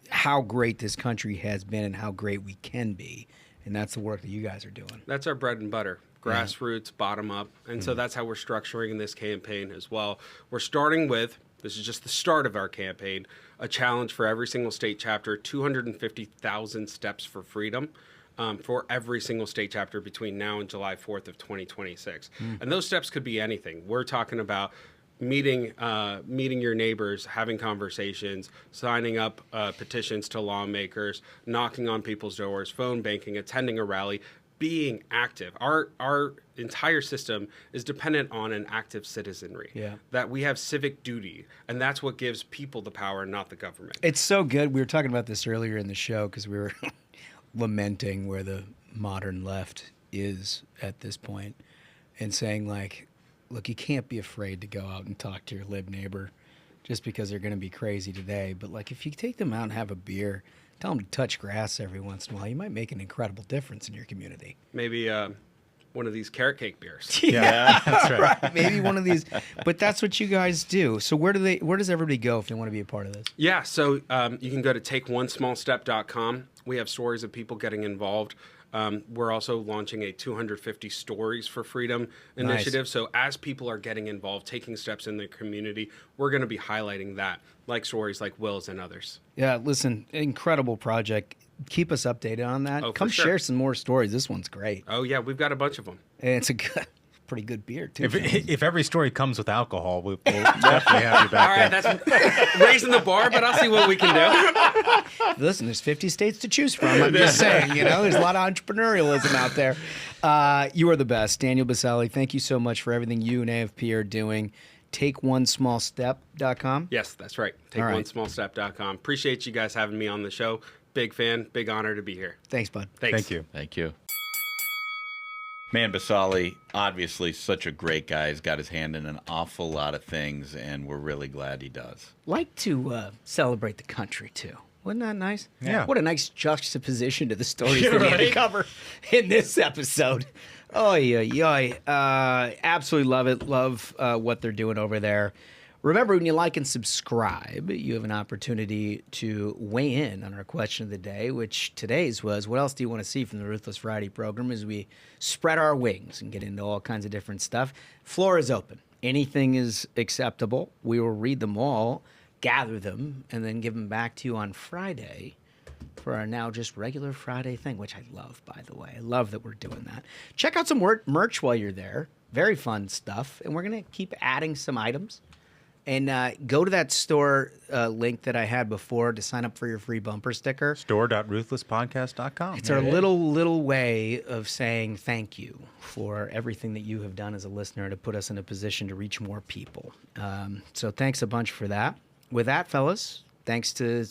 how great this country has been and how great we can be. And that's the work that you guys are doing. That's our bread and butter. Grassroots, bottom up. And so that's how we're structuring this campaign as well. We're starting with, this is just the start of our campaign, a challenge for every single state chapter, 250,000 steps for freedom for every single state chapter between now and July 4th of 2026. And those steps could be anything. We're talking about meeting your neighbors, having conversations, signing up petitions to lawmakers, knocking on people's doors, phone banking, attending a rally, being active. Our entire system is dependent on an active citizenry. Yeah. That we have civic duty, and that's what gives people the power, not the government. It's so good. We were talking about this earlier in the show because we were lamenting where the modern left is at this point and saying, like, look, you can't be afraid to go out and talk to your lib neighbor just because they're going to be crazy today. But, like, if you take them out and have a beer, tell them to touch grass every once in a while, you might make an incredible difference in your community. Maybe one of these carrot cake beers. Yeah, that's right. Maybe one of these. But that's what you guys do. So where does everybody go if they want to be a part of this? Yeah, so you can go to takeonesmallstep.com. We have stories of people getting involved. We're also launching a 250 Stories for Freedom initiative. Nice. So as people are getting involved, taking steps in the community, we're going to be highlighting that, like stories like Will's and others. Yeah, listen, incredible project. Keep us updated on that. Oh, Come sure. Share some more stories. This one's great. Oh, yeah, we've got a bunch of them. And it's a pretty good beer, too. If every story comes with alcohol, we'll definitely have you back. All right, that's raising the bar, but I'll see what we can do. Listen, there's 50 states to choose from. I'm just saying, there's a lot of entrepreneurialism out there. You are the best. Daniel Bassalli, thank you so much for everything you and AFP are doing. TakeOneSmallStep.com? Yes, that's right. TakeOneSmallStep.com. Appreciate you guys having me on the show. Big fan. Big honor to be here. Thanks, bud. Thanks. Thank you. Thank you. Man, Bassalli, obviously such a great guy. He's got his hand in an awful lot of things, and we're really glad he does. Like to celebrate the country, too. Wasn't that nice? Yeah. What a nice juxtaposition to the stories that we had to cover in this episode. Oh, yeah. Absolutely love it. Love what they're doing over there. Remember, when you like and subscribe, you have an opportunity to weigh in on our question of the day, which today's was, what else do you want to see from the Ruthless Variety Program as we spread our wings and get into all kinds of different stuff? Floor is open. Anything is acceptable. We will read them all, gather them, and then give them back to you on Friday for our now just regular Friday thing, which I love, by the way. I love that we're doing that. Check out some merch while you're there. Very fun stuff. And we're going to keep adding some items. And go to that store link that I had before to sign up for your free bumper sticker. Store.ruthlesspodcast.com. It's our little way of saying thank you for everything that you have done as a listener to put us in a position to reach more people. So thanks a bunch for that. With that, fellas, thanks to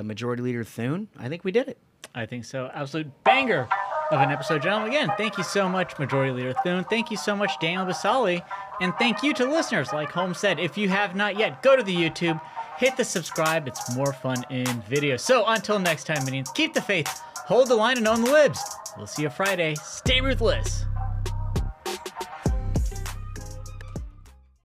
Majority Leader Thune, I think we did it. I think so. Absolute banger of an episode, gentlemen. Again, thank you so much, Majority Leader Thune. Thank you so much, Daniel Bassalli. And thank you to listeners. Like Holmes said, if you have not yet, go to the YouTube, hit the subscribe. It's more fun in video. So until next time, minions, keep the faith, hold the line, and own the libs. We'll see you Friday. Stay ruthless.